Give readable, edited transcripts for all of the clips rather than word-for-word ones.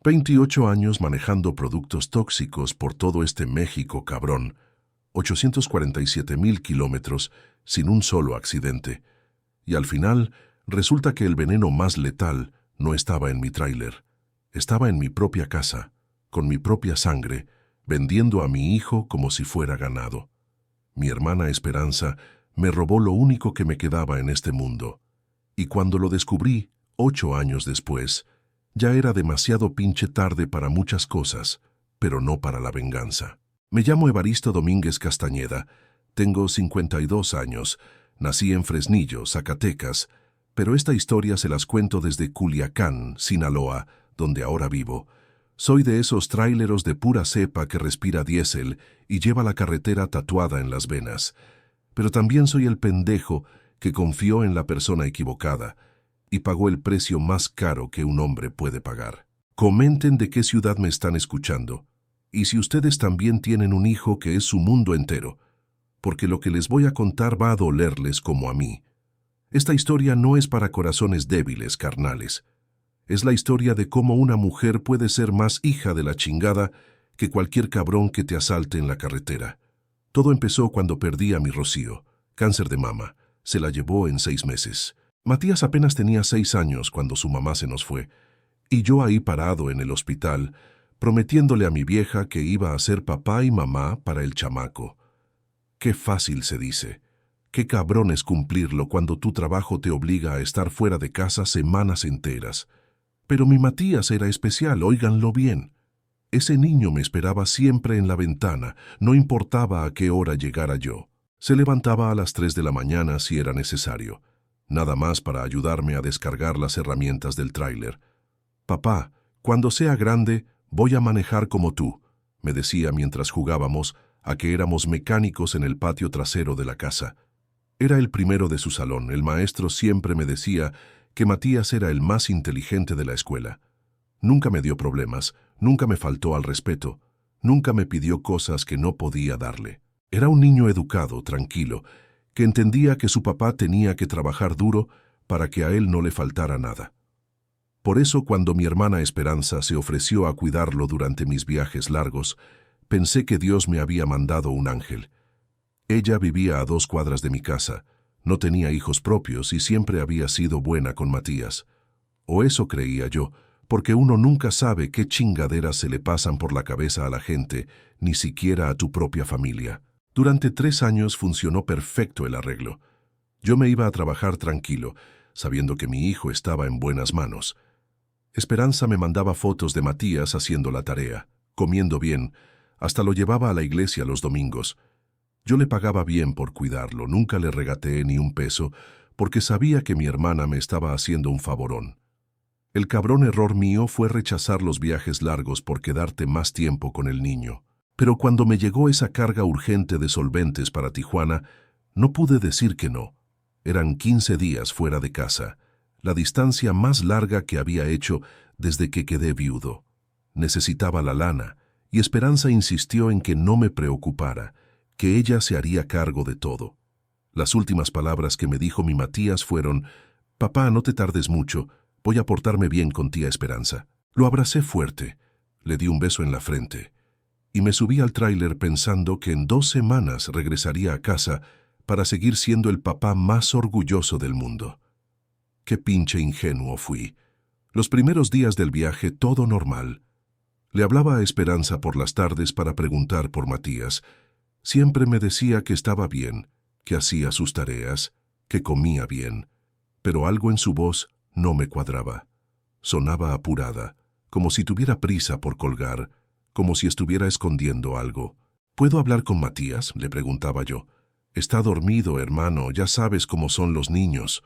28 años manejando productos tóxicos por todo este México cabrón, 847,000 kilómetros sin un solo accidente. Y al final, resulta que el veneno más letal no estaba en mi tráiler, estaba en mi propia casa, con mi propia sangre, vendiendo a mi hijo como si fuera ganado. Mi hermana Esperanza me robó lo único que me quedaba en este mundo. Y cuando lo descubrí, 8 años después, ya era demasiado pinche tarde para muchas cosas, pero no para la venganza. Me llamo Evaristo Domínguez Castañeda, tengo 52 años, nací en Fresnillo, Zacatecas, pero esta historia se las cuento desde Culiacán, Sinaloa, donde ahora vivo. Soy de esos tráileros de pura cepa que respira diésel y lleva la carretera tatuada en las venas. Pero también soy el pendejo que confió en la persona equivocada y pagó el precio más caro que un hombre puede pagar. Comenten de qué ciudad me están escuchando, y si ustedes también tienen un hijo que es su mundo entero, porque lo que les voy a contar va a dolerles como a mí. Esta historia no es para corazones débiles, carnales. Es la historia de cómo una mujer puede ser más hija de la chingada que cualquier cabrón que te asalte en la carretera. Todo empezó cuando perdí a mi Rocío, cáncer de mama. Se la llevó en 6 meses. Matías apenas tenía 6 años cuando su mamá se nos fue, y yo ahí parado en el hospital, prometiéndole a mi vieja que iba a ser papá y mamá para el chamaco. Qué fácil se dice. Qué cabrón es cumplirlo cuando tu trabajo te obliga a estar fuera de casa semanas enteras. Pero mi Matías era especial, óiganlo bien. Ese niño me esperaba siempre en la ventana, no importaba a qué hora llegara yo. Se levantaba a las 3 de la mañana si era necesario, nada más para ayudarme a descargar las herramientas del tráiler. Papá, cuando sea grande, voy a manejar como tú, me decía mientras jugábamos a que éramos mecánicos en el patio trasero de la casa. Era el primero de su salón. El maestro siempre me decía que Matías era el más inteligente de la escuela. Nunca me dio problemas, nunca me faltó al respeto, nunca me pidió cosas que no podía darle. Era un niño educado, tranquilo, que entendía que su papá tenía que trabajar duro para que a él no le faltara nada. Por eso, cuando mi hermana Esperanza se ofreció a cuidarlo durante mis viajes largos, pensé que Dios me había mandado un ángel. Ella vivía a 2 cuadras de mi casa, no tenía hijos propios y siempre había sido buena con Matías. O eso creía yo, porque uno nunca sabe qué chingaderas se le pasan por la cabeza a la gente, ni siquiera a tu propia familia. Durante 3 años funcionó perfecto el arreglo. Yo me iba a trabajar tranquilo, sabiendo que mi hijo estaba en buenas manos. Esperanza me mandaba fotos de Matías haciendo la tarea, comiendo bien, hasta lo llevaba a la iglesia los domingos. Yo le pagaba bien por cuidarlo, nunca le regateé ni un peso, porque sabía que mi hermana me estaba haciendo un favorón. El cabrón error mío fue rechazar los viajes largos por quedarte más tiempo con el niño. Pero cuando me llegó esa carga urgente de solventes para Tijuana, no pude decir que no. Eran 15 días fuera de casa, la distancia más larga que había hecho desde que quedé viudo. Necesitaba la lana, y Esperanza insistió en que no me preocupara, que ella se haría cargo de todo. Las últimas palabras que me dijo mi Matías fueron: «Papá, no te tardes mucho, voy a portarme bien con tía Esperanza». Lo abracé fuerte, le di un beso en la frente, y me subí al tráiler pensando que en 2 semanas regresaría a casa para seguir siendo el papá más orgulloso del mundo. Qué pinche ingenuo fui. Los primeros días del viaje todo normal. Le hablaba a Esperanza por las tardes para preguntar por Matías. Siempre me decía que estaba bien, que hacía sus tareas, que comía bien, pero algo en su voz no me cuadraba. Sonaba apurada, como si tuviera prisa por colgar, como si estuviera escondiendo algo. «¿Puedo hablar con Matías?», le preguntaba yo. «Está dormido, hermano, ya sabes cómo son los niños».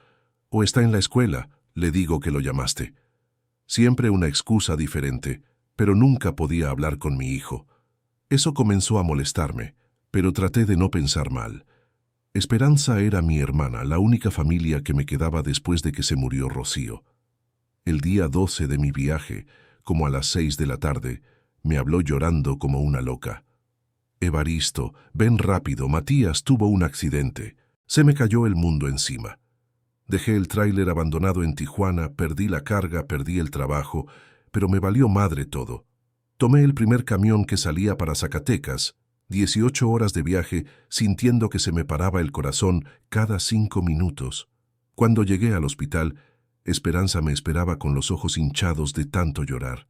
«O está en la escuela», le digo que lo llamaste. Siempre una excusa diferente, pero nunca podía hablar con mi hijo. Eso comenzó a molestarme, pero traté de no pensar mal. Esperanza era mi hermana, la única familia que me quedaba después de que se murió Rocío. El día 12 de mi viaje, como a las 6 de la tarde, me habló llorando como una loca. «Evaristo, ven rápido, Matías tuvo un accidente. Se me cayó el mundo encima. Dejé el tráiler abandonado en Tijuana, perdí la carga, perdí el trabajo, pero me valió madre todo. Tomé el primer camión que salía para Zacatecas, 18 horas de viaje, sintiendo que se me paraba el corazón cada 5 minutos. Cuando llegué al hospital, Esperanza me esperaba con los ojos hinchados de tanto llorar.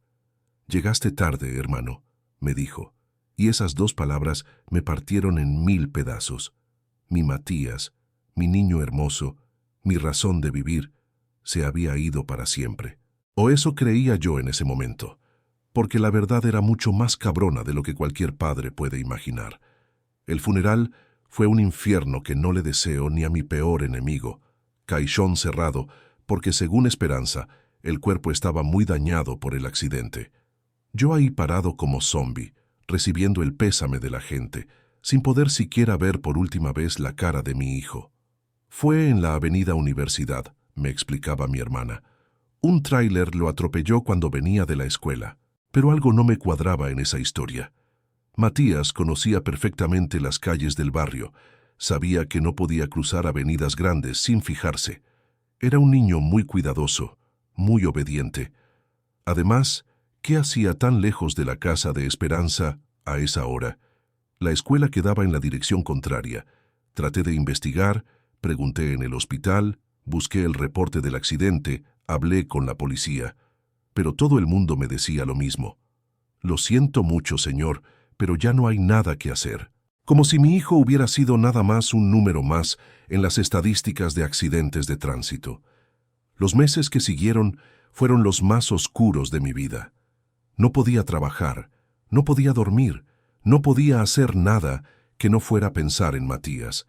«Llegaste tarde, hermano», me dijo, y esas 2 palabras me partieron en 1000 pedazos. Mi Matías, mi niño hermoso, mi razón de vivir, se había ido para siempre. O eso creía yo en ese momento, porque la verdad era mucho más cabrona de lo que cualquier padre puede imaginar. El funeral fue un infierno que no le deseo ni a mi peor enemigo. Caixón cerrado, porque según Esperanza, el cuerpo estaba muy dañado por el accidente. Yo ahí parado como zombi, recibiendo el pésame de la gente, sin poder siquiera ver por última vez la cara de mi hijo. Fue en la avenida Universidad, me explicaba mi hermana. Un tráiler lo atropelló cuando venía de la escuela, pero algo no me cuadraba en esa historia. Matías conocía perfectamente las calles del barrio, sabía que no podía cruzar avenidas grandes sin fijarse. Era un niño muy cuidadoso, muy obediente. Además, ¿qué hacía tan lejos de la casa de Esperanza a esa hora? La escuela quedaba en la dirección contraria. Traté de investigar, pregunté en el hospital, busqué el reporte del accidente, hablé con la policía. Pero todo el mundo me decía lo mismo. «Lo siento mucho, señor, pero ya no hay nada que hacer». Como si mi hijo hubiera sido nada más un número más en las estadísticas de accidentes de tránsito. Los meses que siguieron fueron los más oscuros de mi vida. No podía trabajar, no podía dormir, no podía hacer nada que no fuera pensar en Matías.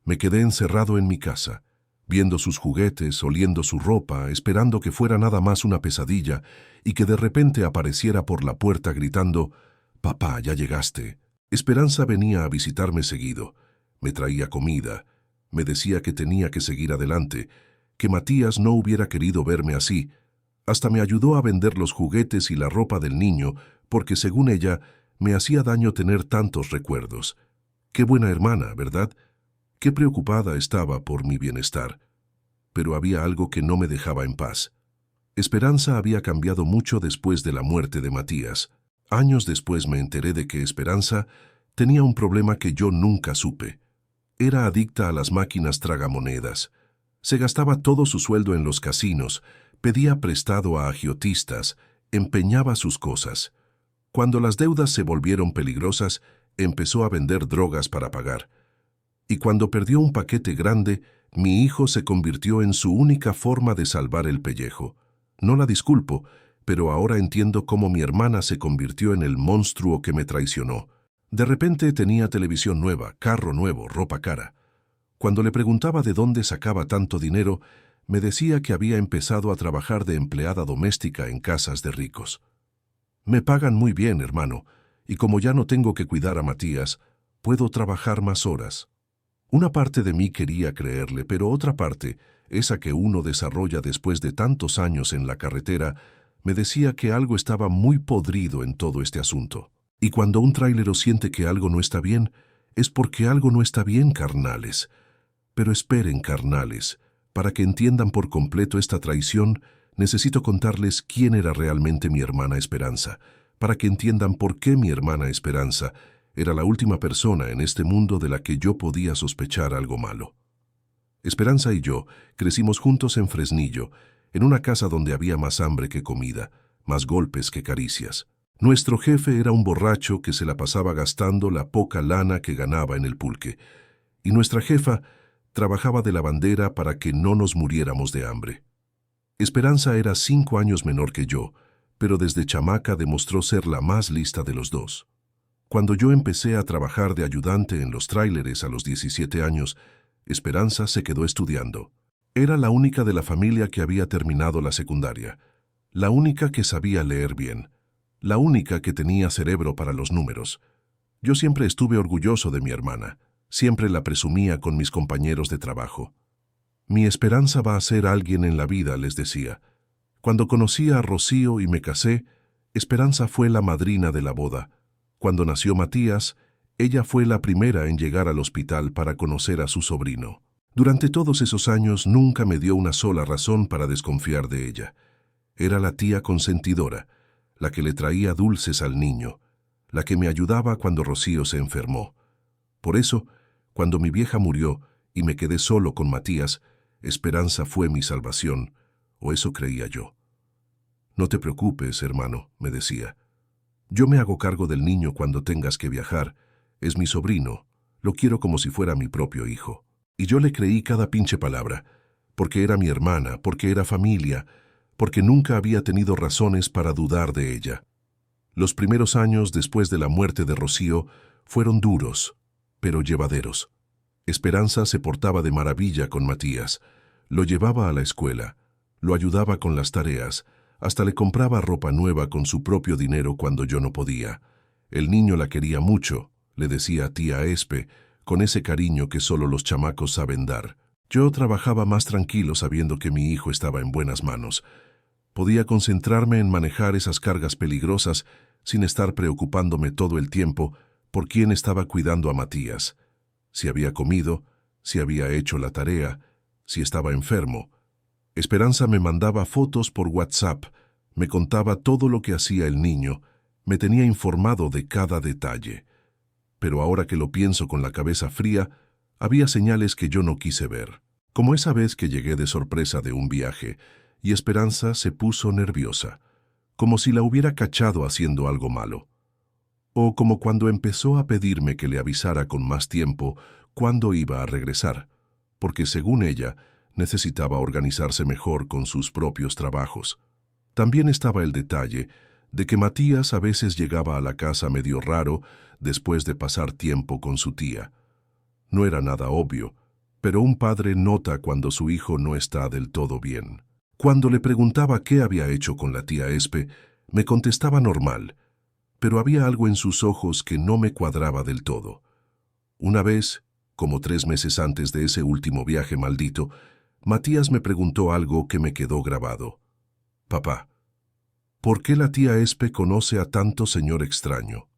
Me quedé encerrado en mi casa, viendo sus juguetes, oliendo su ropa, esperando que fuera nada más una pesadilla y que de repente apareciera por la puerta gritando: «Papá, ya llegaste». Esperanza venía a visitarme seguido, me traía comida, me decía que tenía que seguir adelante, que Matías no hubiera querido verme así. Hasta me ayudó a vender los juguetes y la ropa del niño, porque según ella, me hacía daño tener tantos recuerdos. Qué buena hermana, ¿verdad? Qué preocupada estaba por mi bienestar. Pero había algo que no me dejaba en paz. Esperanza había cambiado mucho después de la muerte de Matías. Años después me enteré de que Esperanza tenía un problema que yo nunca supe. Era adicta a las máquinas tragamonedas. Se gastaba todo su sueldo en los casinos, pedía prestado a agiotistas, empeñaba sus cosas. Cuando las deudas se volvieron peligrosas, empezó a vender drogas para pagar. Y cuando perdió un paquete grande, mi hijo se convirtió en su única forma de salvar el pellejo. No la disculpo, pero ahora entiendo cómo mi hermana se convirtió en el monstruo que me traicionó. De repente tenía televisión nueva, carro nuevo, ropa cara. Cuando le preguntaba de dónde sacaba tanto dinero, me decía que había empezado a trabajar de empleada doméstica en casas de ricos. «Me pagan muy bien, hermano, y como ya no tengo que cuidar a Matías, puedo trabajar más horas». Una parte de mí quería creerle, pero otra parte, esa que uno desarrolla después de tantos años en la carretera, me decía que algo estaba muy podrido en todo este asunto. Y cuando un trailero siente que algo no está bien, es porque algo no está bien, carnales. Pero esperen, carnales, para que entiendan por completo esta traición, necesito contarles quién era realmente mi hermana Esperanza, para que entiendan por qué mi hermana Esperanza era la última persona en este mundo de la que yo podía sospechar algo malo. Esperanza y yo crecimos juntos en Fresnillo, en una casa donde había más hambre que comida, más golpes que caricias. Nuestro jefe era un borracho que se la pasaba gastando la poca lana que ganaba en el pulque, y nuestra jefa trabajaba de lavandera para que no nos muriéramos de hambre. Esperanza era 5 años menor que yo, pero desde chamaca demostró ser la más lista de los dos. Cuando yo empecé a trabajar de ayudante en los tráileres a los 17 años, Esperanza se quedó estudiando. Era la única de la familia que había terminado la secundaria, la única que sabía leer bien, la única que tenía cerebro para los números. Yo siempre estuve orgulloso de mi hermana, siempre la presumía con mis compañeros de trabajo. Mi Esperanza va a ser alguien en la vida, les decía. Cuando conocí a Rocío y me casé, Esperanza fue la madrina de la boda. Cuando nació Matías, ella fue la primera en llegar al hospital para conocer a su sobrino. Durante todos esos años nunca me dio una sola razón para desconfiar de ella. Era la tía consentidora, la que le traía dulces al niño, la que me ayudaba cuando Rocío se enfermó. Por eso, cuando mi vieja murió y me quedé solo con Matías, Esperanza fue mi salvación, o eso creía yo. No te preocupes, hermano, me decía. Yo me hago cargo del niño cuando tengas que viajar. Es mi sobrino. Lo quiero como si fuera mi propio hijo. Y yo le creí cada pinche palabra, porque era mi hermana, porque era familia, porque nunca había tenido razones para dudar de ella. Los primeros años después de la muerte de Rocío fueron duros, pero llevaderos. Esperanza se portaba de maravilla con Matías. Lo llevaba a la escuela, lo ayudaba con las tareas, hasta le compraba ropa nueva con su propio dinero cuando yo no podía. El niño la quería mucho, le decía tía Espe, con ese cariño que solo los chamacos saben dar. Yo trabajaba más tranquilo sabiendo que mi hijo estaba en buenas manos. Podía concentrarme en manejar esas cargas peligrosas sin estar preocupándome todo el tiempo por quién estaba cuidando a Matías. Si había comido, si había hecho la tarea, si estaba enfermo. Esperanza me mandaba fotos por WhatsApp, me contaba todo lo que hacía el niño, me tenía informado de cada detalle. Pero ahora que lo pienso con la cabeza fría, había señales que yo no quise ver. Como esa vez que llegué de sorpresa de un viaje, y Esperanza se puso nerviosa, como si la hubiera cachado haciendo algo malo. O como cuando empezó a pedirme que le avisara con más tiempo cuándo iba a regresar, porque según ella, necesitaba organizarse mejor con sus propios trabajos. También estaba el detalle de que Matías a veces llegaba a la casa medio raro después de pasar tiempo con su tía. No era nada obvio, pero un padre nota cuando su hijo no está del todo bien. Cuando le preguntaba qué había hecho con la tía Espe, me contestaba normal, pero había algo en sus ojos que no me cuadraba del todo. Una vez, como 3 meses antes de ese último viaje maldito, Matías me preguntó algo que me quedó grabado. Papá, ¿por qué la tía Espe conoce a tanto señor extraño?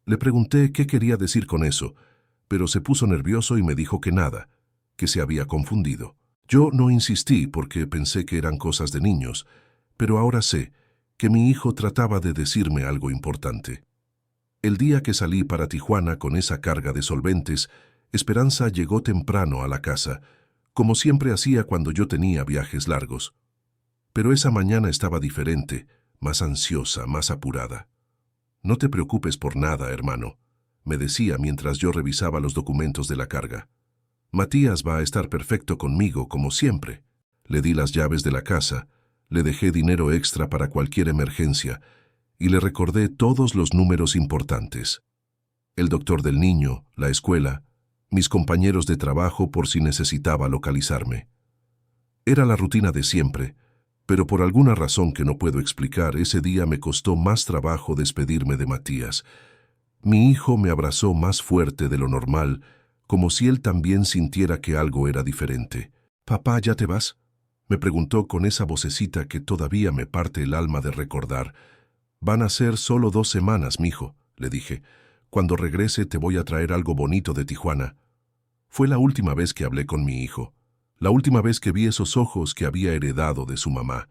Le pregunté qué quería decir con eso, pero se puso nervioso y me dijo que nada, que se había confundido. Yo no insistí porque pensé que eran cosas de niños, pero ahora sé que mi hijo trataba de decirme algo importante. El día que salí para Tijuana con esa carga de solventes, Esperanza llegó temprano a la casa, como siempre hacía cuando yo tenía viajes largos. Pero esa mañana estaba diferente, más ansiosa, más apurada. No te preocupes por nada, hermano, me decía mientras yo revisaba los documentos de la carga. Matías va a estar perfecto conmigo, como siempre. Le di las llaves de la casa, le dejé dinero extra para cualquier emergencia y le recordé todos los números importantes. El doctor del niño, la escuela, mis compañeros de trabajo por si necesitaba localizarme. Era la rutina de siempre, pero por alguna razón que no puedo explicar, ese día me costó más trabajo despedirme de Matías. Mi hijo me abrazó más fuerte de lo normal, como si él también sintiera que algo era diferente. «Papá, ¿ya te vas?», me preguntó con esa vocecita que todavía me parte el alma de recordar. «Van a ser solo 2 semanas, mijo», le dije. «Cuando regrese te voy a traer algo bonito de Tijuana». Fue la última vez que hablé con mi hijo, la última vez que vi esos ojos que había heredado de su mamá.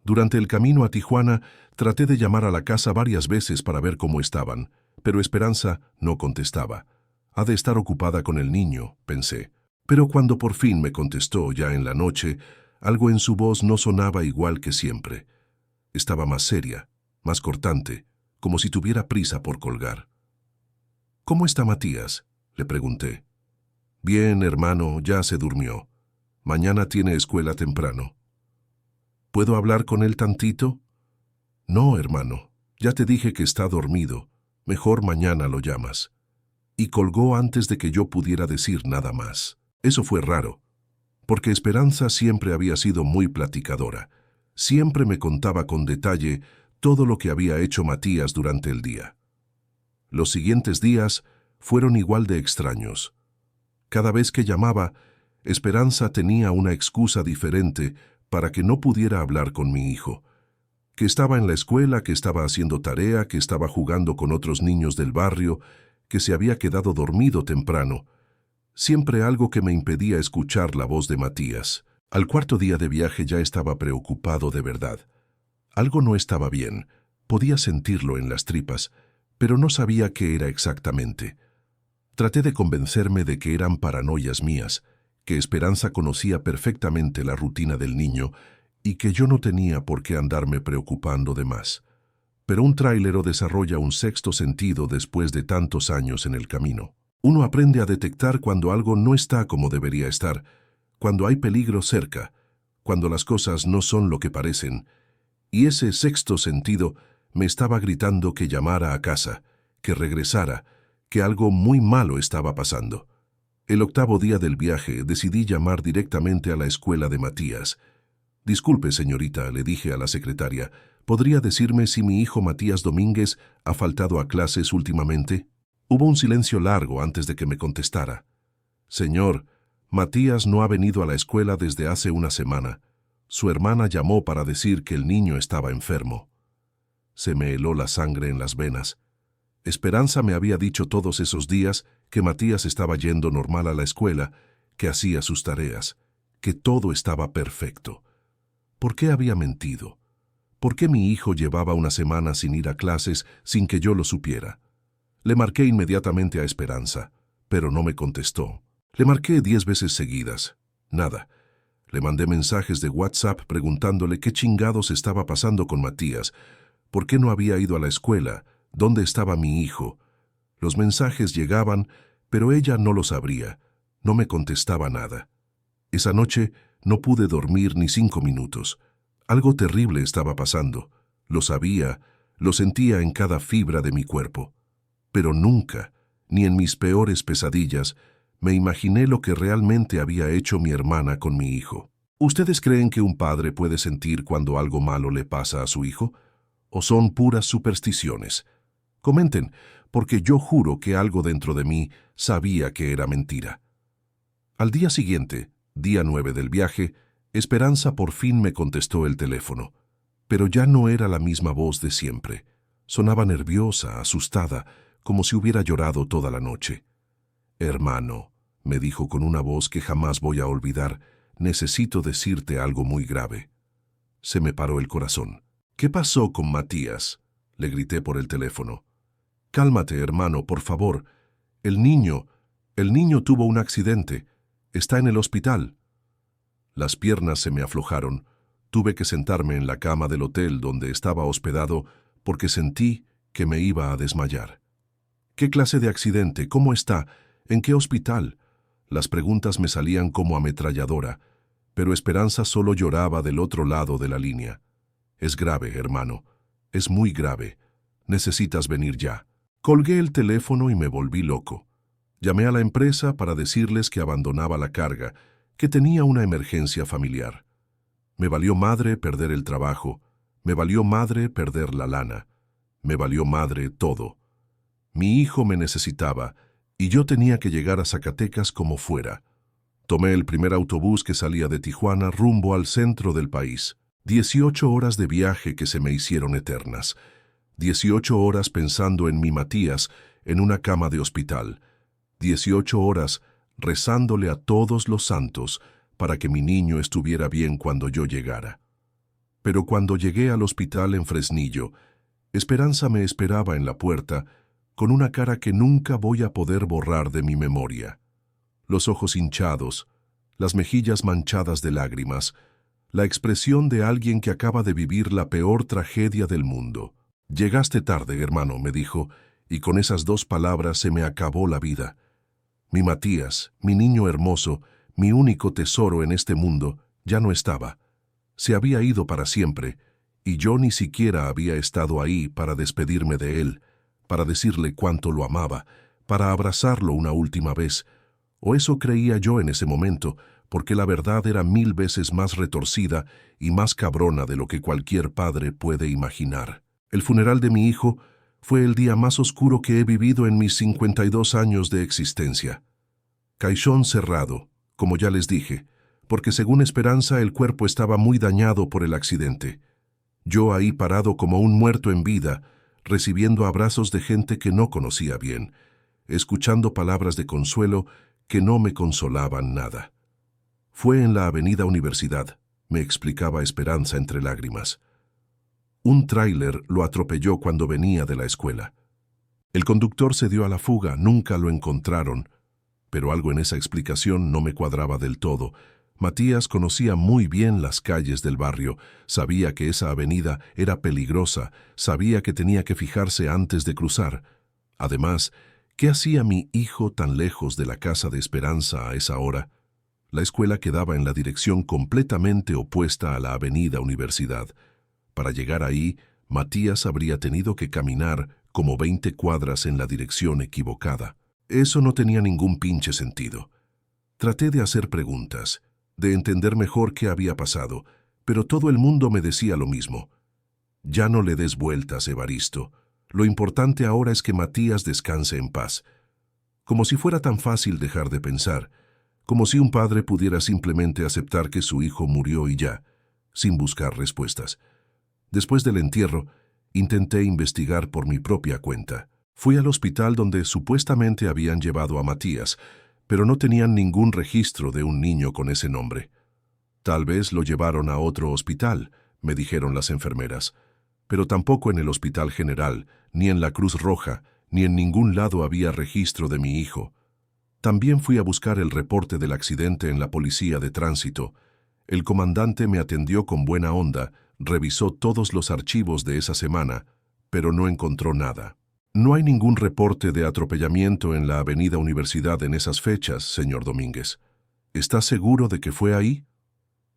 Durante el camino a Tijuana traté de llamar a la casa varias veces para ver cómo estaban, pero Esperanza no contestaba. Ha de estar ocupada con el niño, pensé. Pero cuando por fin me contestó ya en la noche, algo en su voz no sonaba igual que siempre. Estaba más seria, más cortante, como si tuviera prisa por colgar. «¿Cómo está Matías?», le pregunté. «Bien, hermano, ya se durmió. Mañana tiene escuela temprano». «¿Puedo hablar con él tantito?». «No, hermano, ya te dije que está dormido. Mejor mañana lo llamas». Y colgó antes de que yo pudiera decir nada más. Eso fue raro, porque Esperanza siempre había sido muy platicadora. Siempre me contaba con detalle todo lo que había hecho Matías durante el día. Los siguientes días fueron igual de extraños. Cada vez que llamaba, Esperanza tenía una excusa diferente para que no pudiera hablar con mi hijo. Que estaba en la escuela, que estaba haciendo tarea, que estaba jugando con otros niños del barrio, que se había quedado dormido temprano. Siempre algo que me impedía escuchar la voz de Matías. Al cuarto día de viaje ya estaba preocupado de verdad. Algo no estaba bien, podía sentirlo en las tripas, pero no sabía qué era exactamente. Traté de convencerme de que eran paranoias mías, que Esperanza conocía perfectamente la rutina del niño y que yo no tenía por qué andarme preocupando de más. Pero un tráilero desarrolla un sexto sentido después de tantos años en el camino. Uno aprende a detectar cuando algo no está como debería estar, cuando hay peligro cerca, cuando las cosas no son lo que parecen, y ese sexto sentido me estaba gritando que llamara a casa, que regresara, que algo muy malo estaba pasando. El octavo día del viaje decidí llamar directamente a la escuela de Matías. «Disculpe, señorita», le dije a la secretaria, «¿podría decirme si mi hijo Matías Domínguez ha faltado a clases últimamente?» Hubo un silencio largo antes de que me contestara. «Señor, Matías no ha venido a la escuela desde hace una semana. Su hermana llamó para decir que el niño estaba enfermo». Se me heló la sangre en las venas. Esperanza me había dicho todos esos días que Matías estaba yendo normal a la escuela, que hacía sus tareas, que todo estaba perfecto. ¿Por qué había mentido? ¿Por qué mi hijo llevaba una semana sin ir a clases sin que yo lo supiera? Le marqué inmediatamente a Esperanza, pero no me contestó. Le marqué 10 veces seguidas. Nada. Le mandé mensajes de WhatsApp preguntándole qué chingados estaba pasando con Matías, por qué no había ido a la escuela, dónde estaba mi hijo. Los mensajes llegaban, pero ella no los abría, no me contestaba nada. Esa noche no pude dormir ni 5 minutos. Algo terrible estaba pasando. Lo sabía, lo sentía en cada fibra de mi cuerpo. Pero nunca, ni en mis peores pesadillas, me imaginé lo que realmente había hecho mi hermana con mi hijo. ¿Ustedes creen que un padre puede sentir cuando algo malo le pasa a su hijo? ¿O son puras supersticiones? Comenten, porque yo juro que algo dentro de mí sabía que era mentira. Al día siguiente, día 9 del viaje, Esperanza por fin me contestó el teléfono. Pero ya no era la misma voz de siempre. Sonaba nerviosa, asustada, como si hubiera llorado toda la noche. «Hermano», me dijo con una voz que jamás voy a olvidar, «necesito decirte algo muy grave». Se me paró el corazón. «¿Qué pasó con Matías?», le grité por el teléfono. «Cálmate, hermano, por favor. El niño tuvo un accidente. Está en el hospital». Las piernas se me aflojaron. Tuve que sentarme en la cama del hotel donde estaba hospedado porque sentí que me iba a desmayar. «¿Qué clase de accidente? ¿Cómo está? ¿En qué hospital?». Las preguntas me salían como ametralladora, pero Esperanza solo lloraba del otro lado de la línea. «Es grave, hermano. Es muy grave. Necesitas venir ya». Colgué el teléfono y me volví loco. Llamé a la empresa para decirles que abandonaba la carga, que tenía una emergencia familiar. Me valió madre perder el trabajo, me valió madre perder la lana, me valió madre todo. Mi hijo me necesitaba y yo tenía que llegar a Zacatecas como fuera. Tomé el primer autobús que salía de Tijuana rumbo al centro del país. 18 horas de viaje que se me hicieron eternas. 18 horas pensando en mi Matías en una cama de hospital. 18 horas rezándole a todos los santos para que mi niño estuviera bien cuando yo llegara. Pero cuando llegué al hospital en Fresnillo, Esperanza me esperaba en la puerta con una cara que nunca voy a poder borrar de mi memoria. Los ojos hinchados, las mejillas manchadas de lágrimas, la expresión de alguien que acaba de vivir la peor tragedia del mundo. «Llegaste tarde, hermano», me dijo, y con esas 2 palabras se me acabó la vida. Mi Matías, mi niño hermoso, mi único tesoro en este mundo, ya no estaba. Se había ido para siempre, y yo ni siquiera había estado ahí para despedirme de él, para decirle cuánto lo amaba, para abrazarlo una última vez. O eso creía yo en ese momento, porque la verdad era 1000 veces más retorcida y más cabrona de lo que cualquier padre puede imaginar. El funeral de mi hijo fue el día más oscuro que he vivido en mis 52 años de existencia. Caixón cerrado, como ya les dije, porque según Esperanza el cuerpo estaba muy dañado por el accidente. Yo ahí parado como un muerto en vida, recibiendo abrazos de gente que no conocía bien, escuchando palabras de consuelo que no me consolaban nada. Fue en la avenida Universidad, me explicaba Esperanza entre lágrimas. Un tráiler lo atropelló cuando venía de la escuela. El conductor se dio a la fuga, nunca lo encontraron, pero algo en esa explicación no me cuadraba del todo. Matías conocía muy bien las calles del barrio, sabía que esa avenida era peligrosa, sabía que tenía que fijarse antes de cruzar. Además, ¿qué hacía mi hijo tan lejos de la casa de Esperanza a esa hora? La escuela quedaba en la dirección completamente opuesta a la avenida Universidad. Para llegar ahí, Matías habría tenido que caminar como 20 cuadras en la dirección equivocada. Eso no tenía ningún pinche sentido. Traté de hacer preguntas, de entender mejor qué había pasado, pero todo el mundo me decía lo mismo. Ya no le des vueltas, Evaristo. Lo importante ahora es que Matías descanse en paz. Como si fuera tan fácil dejar de pensar, como si un padre pudiera simplemente aceptar que su hijo murió y ya, sin buscar respuestas. Después del entierro, intenté investigar por mi propia cuenta. Fui al hospital donde supuestamente habían llevado a Matías, pero no tenían ningún registro de un niño con ese nombre. Tal vez lo llevaron a otro hospital, me dijeron las enfermeras, pero tampoco en el Hospital General, ni en la Cruz Roja, ni en ningún lado había registro de mi hijo. También fui a buscar el reporte del accidente en la policía de tránsito. El comandante me atendió con buena onda, revisó todos los archivos de esa semana, pero no encontró nada. No hay ningún reporte de atropellamiento en la avenida Universidad en esas fechas, señor Domínguez. ¿Está seguro de que fue ahí?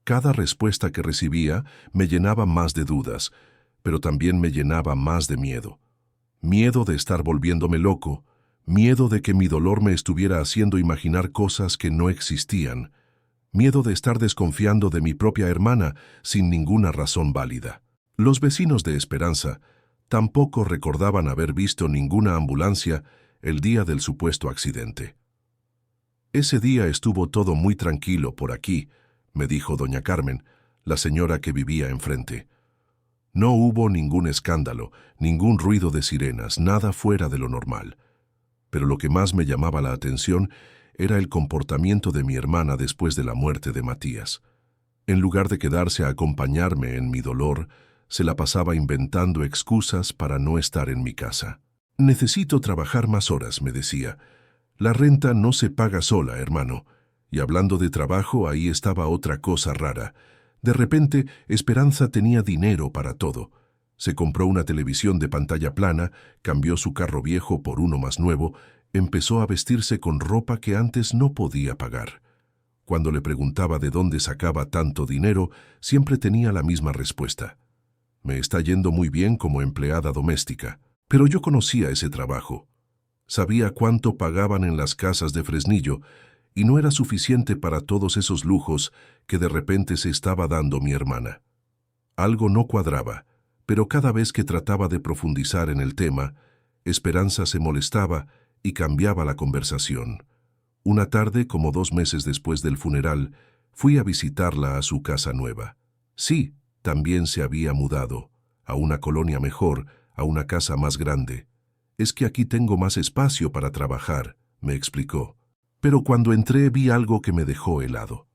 Cada respuesta que recibía me llenaba más de dudas, pero también me llenaba más de miedo. Miedo de estar volviéndome loco, miedo de que mi dolor me estuviera haciendo imaginar cosas que no existían, miedo de estar desconfiando de mi propia hermana sin ninguna razón válida. Los vecinos de Esperanza tampoco recordaban haber visto ninguna ambulancia el día del supuesto accidente. Ese día estuvo todo muy tranquilo por aquí, me dijo doña Carmen, la señora que vivía enfrente. No hubo ningún escándalo, ningún ruido de sirenas, nada fuera de lo normal. Pero lo que más me llamaba la atención era el comportamiento de mi hermana después de la muerte de Matías. En lugar de quedarse a acompañarme en mi dolor, se la pasaba inventando excusas para no estar en mi casa. Necesito trabajar más horas, me decía. La renta no se paga sola, hermano. Y hablando de trabajo, ahí estaba otra cosa rara. De repente, Esperanza tenía dinero para todo. Se compró una televisión de pantalla plana, cambió su carro viejo por uno más nuevo, empezó a vestirse con ropa que antes no podía pagar. Cuando le preguntaba de dónde sacaba tanto dinero, siempre tenía la misma respuesta. Me está yendo muy bien como empleada doméstica, pero yo conocía ese trabajo. Sabía cuánto pagaban en las casas de Fresnillo y no era suficiente para todos esos lujos que de repente se estaba dando mi hermana. Algo no cuadraba, pero cada vez que trataba de profundizar en el tema, Esperanza se molestaba y cambiaba la conversación. Una tarde, como 2 meses después del funeral, fui a visitarla a su casa nueva. Sí, también se había mudado, a una colonia mejor, a una casa más grande. Es que aquí tengo más espacio para trabajar, me explicó. Pero cuando entré vi algo que me dejó helado.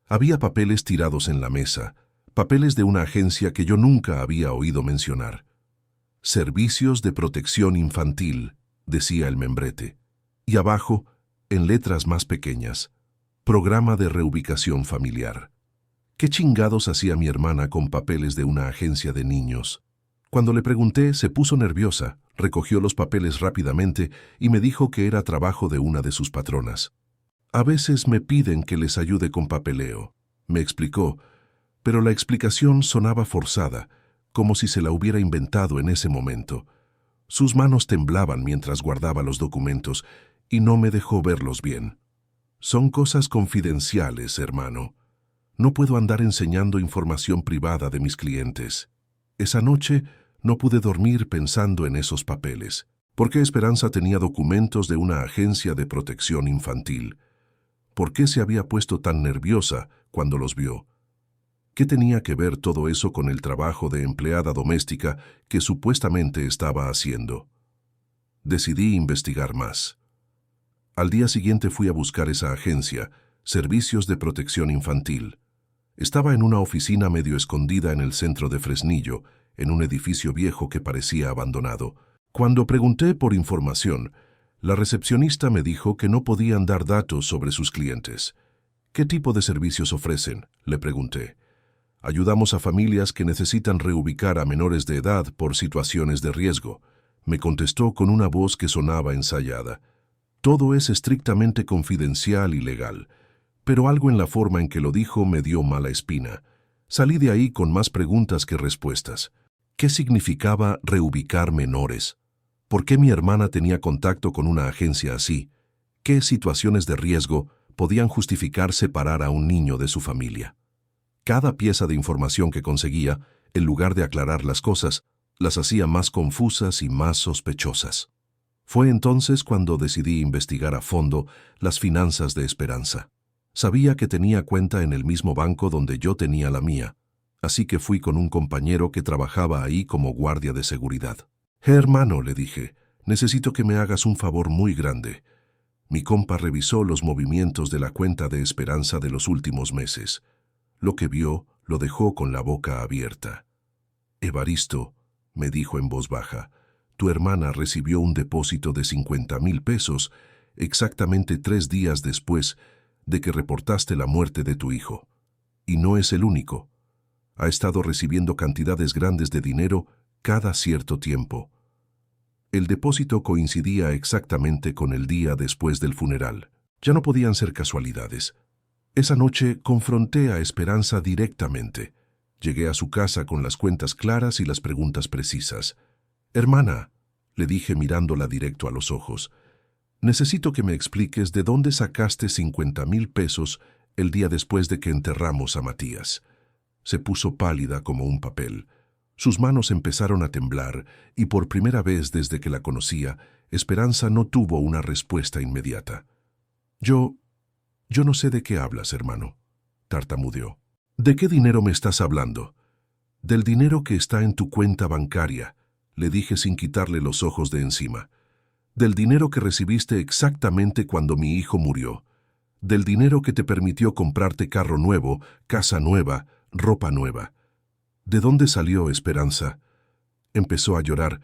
Había papeles tirados en la mesa, papeles de una agencia que yo nunca había oído mencionar. Servicios de Protección Infantil, decía el membrete. Y abajo, en letras más pequeñas, Programa de Reubicación Familiar. ¿Qué chingados hacía mi hermana con papeles de una agencia de niños? Cuando le pregunté, se puso nerviosa, recogió los papeles rápidamente y me dijo que era trabajo de una de sus patronas. A veces me piden que les ayude con papeleo, me explicó, pero la explicación sonaba forzada, como si se la hubiera inventado en ese momento. Sus manos temblaban mientras guardaba los documentos y no me dejó verlos bien. Son cosas confidenciales, hermano. No puedo andar enseñando información privada de mis clientes. Esa noche no pude dormir pensando en esos papeles. ¿Por qué Esperanza tenía documentos de una agencia de protección infantil? ¿Por qué se había puesto tan nerviosa cuando los vio? ¿Qué tenía que ver todo eso con el trabajo de empleada doméstica que supuestamente estaba haciendo? Decidí investigar más. Al día siguiente fui a buscar esa agencia. Servicios de Protección Infantil. Estaba en una oficina medio escondida en el centro de Fresnillo, en un edificio viejo que parecía abandonado. Cuando pregunté por información, la recepcionista me dijo que no podían dar datos sobre sus clientes. ¿Qué tipo de servicios ofrecen?, le pregunté. Ayudamos a familias que necesitan reubicar a menores de edad por situaciones de riesgo, me contestó con una voz que sonaba ensayada. Todo es estrictamente confidencial y legal, pero algo en la forma en que lo dijo me dio mala espina. Salí de ahí con más preguntas que respuestas. ¿Qué significaba reubicar menores? ¿Por qué mi hermana tenía contacto con una agencia así? ¿Qué situaciones de riesgo podían justificar separar a un niño de su familia? Cada pieza de información que conseguía, en lugar de aclarar las cosas, las hacía más confusas y más sospechosas. Fue entonces cuando decidí investigar a fondo las finanzas de Esperanza. Sabía que tenía cuenta en el mismo banco donde yo tenía la mía, así que fui con un compañero que trabajaba ahí como guardia de seguridad. «Hermano», le dije, «necesito que me hagas un favor muy grande». Mi compa revisó los movimientos de la cuenta de Esperanza de los últimos meses. Lo que vio lo dejó con la boca abierta. «Evaristo», me dijo en voz baja, «tu hermana recibió un depósito de 50,000 pesos exactamente 3 días después de que reportaste la muerte de tu hijo. Y no es el único. Ha estado recibiendo cantidades grandes de dinero cada cierto tiempo». El depósito coincidía exactamente con el día después del funeral. Ya no podían ser casualidades. Esa noche confronté a Esperanza directamente. Llegué a su casa con las cuentas claras y las preguntas precisas. «Hermana», le dije mirándola directo a los ojos, «necesito que me expliques de dónde sacaste 50,000 pesos el día después de que enterramos a Matías». Se puso pálida como un papel. Sus manos empezaron a temblar y por primera vez desde que la conocía, Esperanza no tuvo una respuesta inmediata. Yo no sé de qué hablas, hermano», tartamudeó. «¿De qué dinero me estás hablando?» «Del dinero que está en tu cuenta bancaria», le dije sin quitarle los ojos de encima. «Del dinero que recibiste exactamente cuando mi hijo murió. Del dinero que te permitió comprarte carro nuevo, casa nueva, ropa nueva». «¿De dónde salió Esperanza?» Empezó a llorar,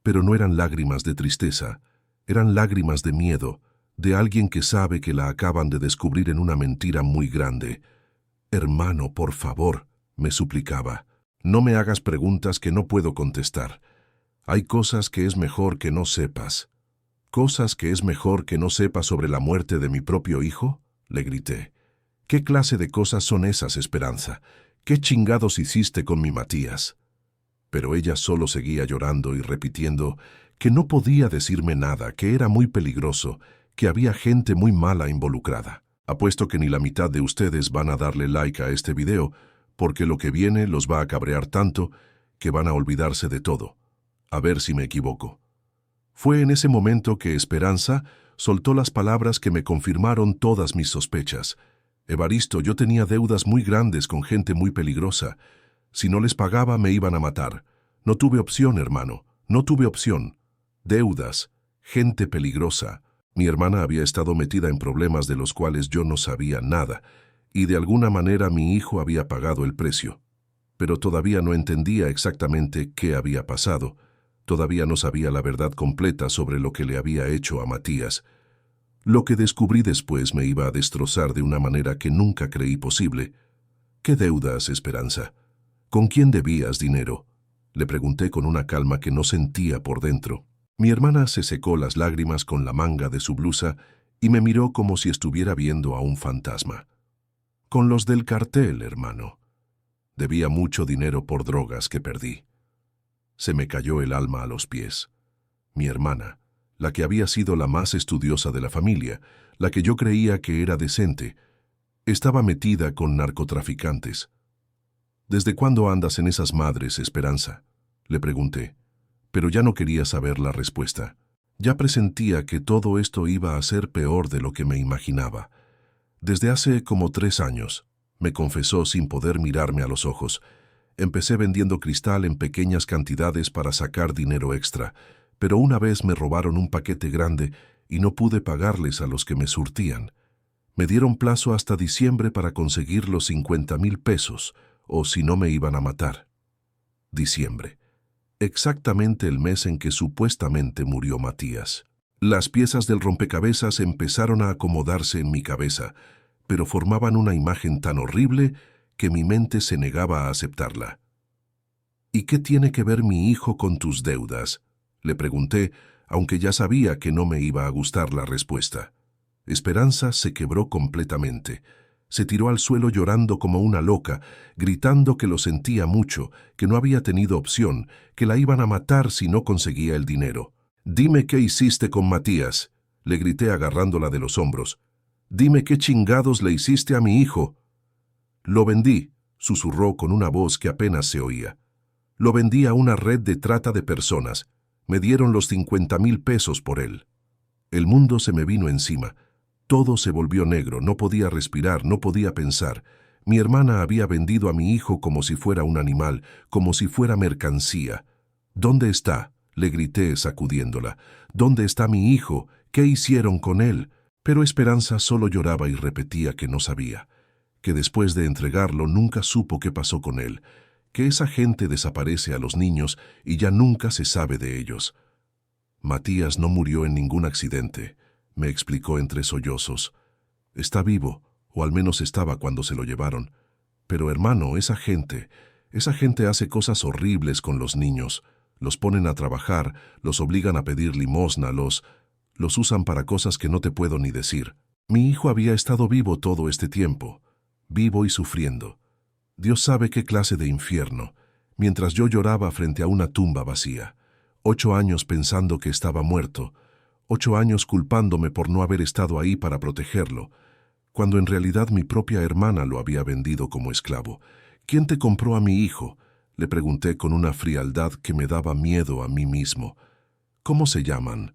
pero no eran lágrimas de tristeza, eran lágrimas de miedo, de alguien que sabe que la acaban de descubrir en una mentira muy grande. «Hermano, por favor», me suplicaba, «no me hagas preguntas que no puedo contestar. Hay cosas que es mejor que no sepas». «¿Cosas que es mejor que no sepas sobre la muerte de mi propio hijo?», le grité. «¿Qué clase de cosas son esas, Esperanza? ¿Qué chingados hiciste con mi Matías?». Pero ella solo seguía llorando y repitiendo que no podía decirme nada, que era muy peligroso, que había gente muy mala involucrada. «Apuesto que ni la mitad de ustedes van a darle like a este video, porque lo que viene los va a cabrear tanto que van a olvidarse de todo. A ver si me equivoco». Fue en ese momento que Esperanza soltó las palabras que me confirmaron todas mis sospechas. «Evaristo, yo tenía deudas muy grandes con gente muy peligrosa. Si no les pagaba me iban a matar. No tuve opción, hermano, no tuve opción. Deudas, gente peligrosa». Mi hermana había estado metida en problemas de los cuales yo no sabía nada, y de alguna manera mi hijo había pagado el precio. Pero todavía no entendía exactamente qué había pasado. Todavía no sabía la verdad completa sobre lo que le había hecho a Matías. Lo que descubrí después me iba a destrozar de una manera que nunca creí posible. «¿Qué deudas, Esperanza? ¿Con quién debías dinero?», le pregunté con una calma que no sentía por dentro. Mi hermana se secó las lágrimas con la manga de su blusa y me miró como si estuviera viendo a un fantasma. «Con los del cartel, hermano. Debía mucho dinero por drogas que perdí». Se me cayó el alma a los pies. Mi hermana, la que había sido la más estudiosa de la familia, la que yo creía que era decente, estaba metida con narcotraficantes. «¿Desde cuándo andas en esas madres, Esperanza?», le pregunté, pero ya no quería saber la respuesta. Ya presentía que todo esto iba a ser peor de lo que me imaginaba. «Desde hace como 3 años», me confesó sin poder mirarme a los ojos. «Empecé vendiendo cristal en pequeñas cantidades para sacar dinero extra, pero una vez me robaron un paquete grande y no pude pagarles a los que me surtían. Me dieron plazo hasta diciembre para conseguir los 50,000 pesos, o si no me iban a matar. Diciembre. Exactamente el mes en que supuestamente murió Matías. Las piezas del rompecabezas empezaron a acomodarse en mi cabeza, pero formaban una imagen tan horrible que mi mente se negaba a aceptarla. ¿Y qué tiene que ver mi hijo con tus deudas?, le pregunté, aunque ya sabía que no me iba a gustar la respuesta. Esperanza se quebró completamente. Se tiró al suelo llorando como una loca, gritando que lo sentía mucho, que no había tenido opción, que la iban a matar si no conseguía el dinero. «Dime qué hiciste con Matías», le grité agarrándola de los hombros. «Dime qué chingados le hiciste a mi hijo». «Lo vendí», susurró con una voz que apenas se oía. «Lo vendí a una red de trata de personas. Me dieron los 50,000 pesos por él». El mundo se me vino encima. Todo se volvió negro, no podía respirar, no podía pensar. Mi hermana había vendido a mi hijo como si fuera un animal, como si fuera mercancía. «¿Dónde está?», le grité sacudiéndola. «¿Dónde está mi hijo? ¿Qué hicieron con él?». Pero Esperanza solo lloraba y repetía que no sabía, que después de entregarlo nunca supo qué pasó con él, que esa gente desaparece a los niños y ya nunca se sabe de ellos. «Matías no murió en ningún accidente», me explicó entre sollozos. «Está vivo, o al menos estaba cuando se lo llevaron. Pero hermano, esa gente hace cosas horribles con los niños. Los ponen a trabajar, los obligan a pedir limosna, los usan para cosas que no te puedo ni decir. Mi hijo había estado vivo todo este tiempo, vivo y sufriendo. Dios sabe qué clase de infierno, mientras yo lloraba frente a una tumba vacía. 8 años pensando que estaba muerto, 8 años culpándome por no haber estado ahí para protegerlo, cuando en realidad mi propia hermana lo había vendido como esclavo. ¿Quién te compró a mi hijo?», le pregunté con una frialdad que me daba miedo a mí mismo. «¿Cómo se llaman?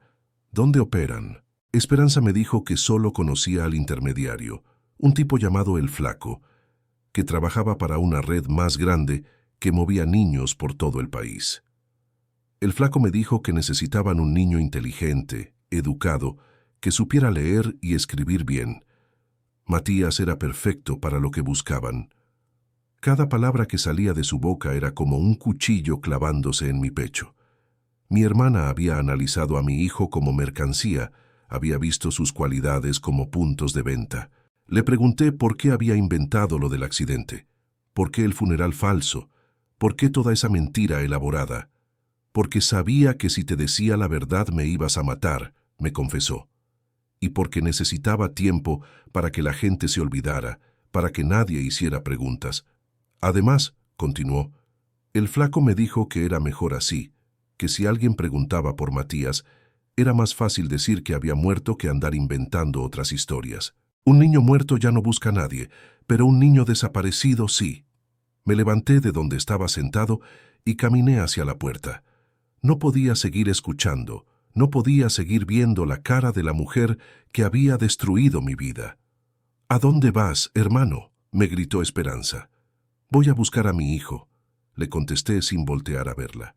¿Dónde operan?». Esperanza me dijo que solo conocía al intermediario, un tipo llamado El Flaco, que trabajaba para una red más grande que movía niños por todo el país. El Flaco me dijo que necesitaban un niño inteligente, educado, que supiera leer y escribir bien. Matías era perfecto para lo que buscaban. Cada palabra que salía de su boca era como un cuchillo clavándose en mi pecho. Mi hermana había analizado a mi hijo como mercancía, había visto sus cualidades como puntos de venta. Le pregunté por qué había inventado lo del accidente, por qué el funeral falso, por qué toda esa mentira elaborada. «Porque sabía que si te decía la verdad me ibas a matar», me confesó. «Y porque necesitaba tiempo para que la gente se olvidara, para que nadie hiciera preguntas. Además», continuó, «el Flaco me dijo que era mejor así, que si alguien preguntaba por Matías, era más fácil decir que había muerto que andar inventando otras historias. Un niño muerto ya no busca a nadie, pero un niño desaparecido sí». Me levanté de donde estaba sentado y caminé hacia la puerta. No podía seguir escuchando, no podía seguir viendo la cara de la mujer que había destruido mi vida. «¿A dónde vas, hermano?», me gritó Esperanza. «Voy a buscar a mi hijo», le contesté sin voltear a verla.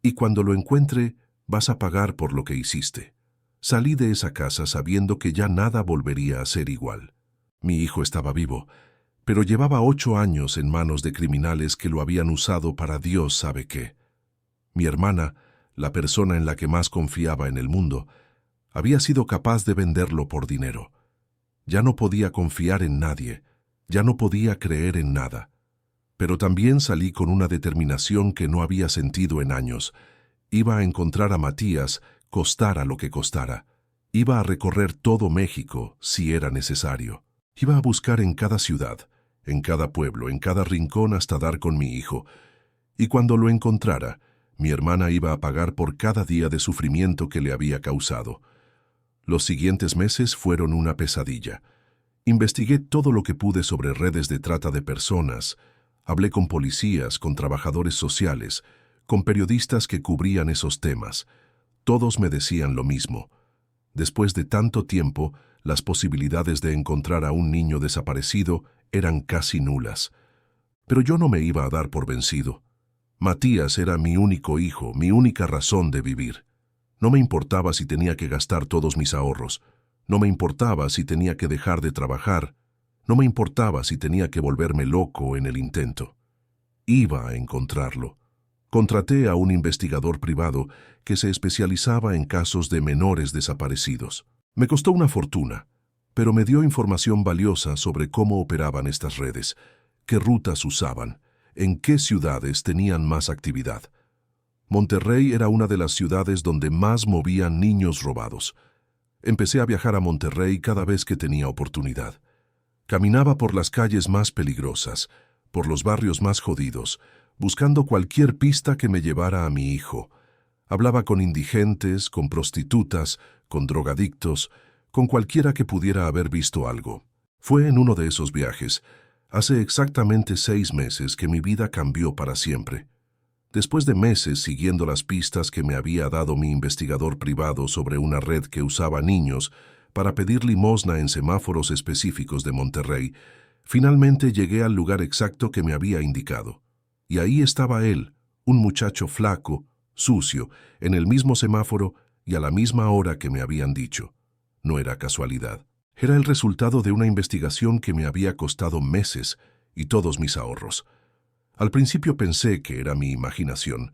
«Y cuando lo encuentre, vas a pagar por lo que hiciste». Salí de esa casa sabiendo que ya nada volvería a ser igual. Mi hijo estaba vivo, pero llevaba 8 años en manos de criminales que lo habían usado para Dios sabe qué. Mi hermana, la persona en la que más confiaba en el mundo, había sido capaz de venderlo por dinero. Ya no podía confiar en nadie, ya no podía creer en nada. Pero también salí con una determinación que no había sentido en años. Iba a encontrar a Matías, costara lo que costara. Iba a recorrer todo México, si era necesario. Iba a buscar en cada ciudad, en cada pueblo, en cada rincón hasta dar con mi hijo. Y cuando lo encontrara, mi hermana iba a pagar por cada día de sufrimiento que le había causado. Los siguientes meses fueron una pesadilla. Investigué todo lo que pude sobre redes de trata de personas. Hablé con policías, con trabajadores sociales, con periodistas que cubrían esos temas. Todos me decían lo mismo. Después de tanto tiempo, las posibilidades de encontrar a un niño desaparecido eran casi nulas. Pero yo no me iba a dar por vencido. Matías era mi único hijo, mi única razón de vivir. No me importaba si tenía que gastar todos mis ahorros. No me importaba si tenía que dejar de trabajar, no me importaba si tenía que volverme loco en el intento. Iba a encontrarlo. Contraté a un investigador privado que se especializaba en casos de menores desaparecidos. Me costó una fortuna, pero me dio información valiosa sobre cómo operaban estas redes, qué rutas usaban, en qué ciudades tenían más actividad. Monterrey era una de las ciudades donde más movían niños robados. Empecé a viajar a Monterrey cada vez que tenía oportunidad. Caminaba por las calles más peligrosas, por los barrios más jodidos, buscando cualquier pista que me llevara a mi hijo. Hablaba con indigentes, con prostitutas, con drogadictos, con cualquiera que pudiera haber visto algo. Fue en uno de esos viajes, hace exactamente 6 meses, que mi vida cambió para siempre. Después de meses siguiendo las pistas que me había dado mi investigador privado sobre una red que usaba niños para pedir limosna en semáforos específicos de Monterrey, finalmente llegué al lugar exacto que me había indicado. Y ahí estaba él, un muchacho flaco, sucio, en el mismo semáforo y a la misma hora que me habían dicho. No era casualidad. Era el resultado de una investigación que me había costado meses y todos mis ahorros. Al principio pensé que era mi imaginación,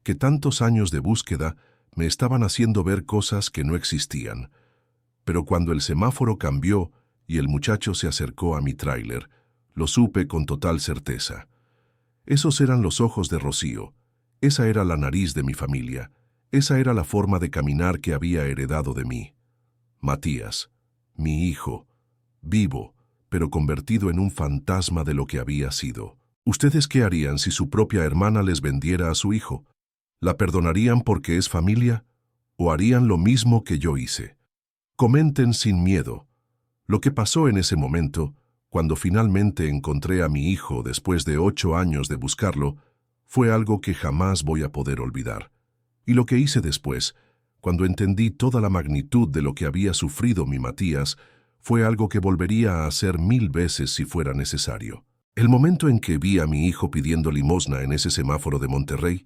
que tantos años de búsqueda me estaban haciendo ver cosas que no existían. Pero cuando el semáforo cambió y el muchacho se acercó a mi tráiler, lo supe con total certeza. Esos eran los ojos de Rocío, esa era la nariz de mi familia, esa era la forma de caminar que había heredado de mí. Matías, mi hijo, vivo, pero convertido en un fantasma de lo que había sido. ¿Ustedes qué harían si su propia hermana les vendiera a su hijo? ¿La perdonarían porque es familia? ¿O harían lo mismo que yo hice? Comenten sin miedo. Lo que pasó en ese momento, cuando finalmente encontré a mi hijo después de 8 años de buscarlo, fue algo que jamás voy a poder olvidar. Y lo que hice después, cuando entendí toda la magnitud de lo que había sufrido mi Matías, fue algo que volvería a hacer 1000 veces si fuera necesario. El momento en que vi a mi hijo pidiendo limosna en ese semáforo de Monterrey,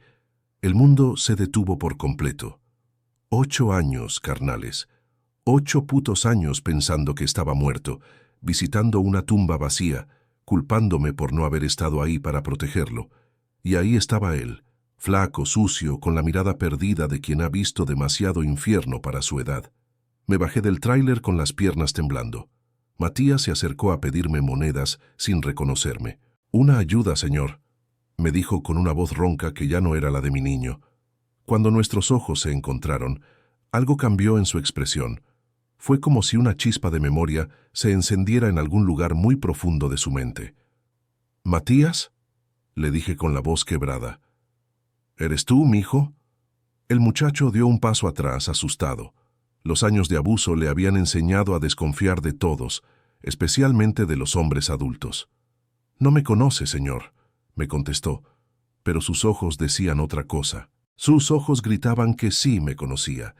el mundo se detuvo por completo. 8 años, carnales. 8 putos años pensando que estaba muerto, visitando una tumba vacía, culpándome por no haber estado ahí para protegerlo. Y ahí estaba él, flaco, sucio, con la mirada perdida de quien ha visto demasiado infierno para su edad. Me bajé del tráiler con las piernas temblando. Matías se acercó a pedirme monedas sin reconocerme. «Una ayuda, señor», me dijo con una voz ronca que ya no era la de mi niño. Cuando nuestros ojos se encontraron, algo cambió en su expresión. Fue como si una chispa de memoria se encendiera en algún lugar muy profundo de su mente. «¿Matías?», le dije con la voz quebrada. «¿Eres tú, mijo?». El muchacho dio un paso atrás, asustado. Los años de abuso le habían enseñado a desconfiar de todos, especialmente de los hombres adultos. «No me conoce, señor», me contestó, pero sus ojos decían otra cosa. Sus ojos gritaban que sí me conocía,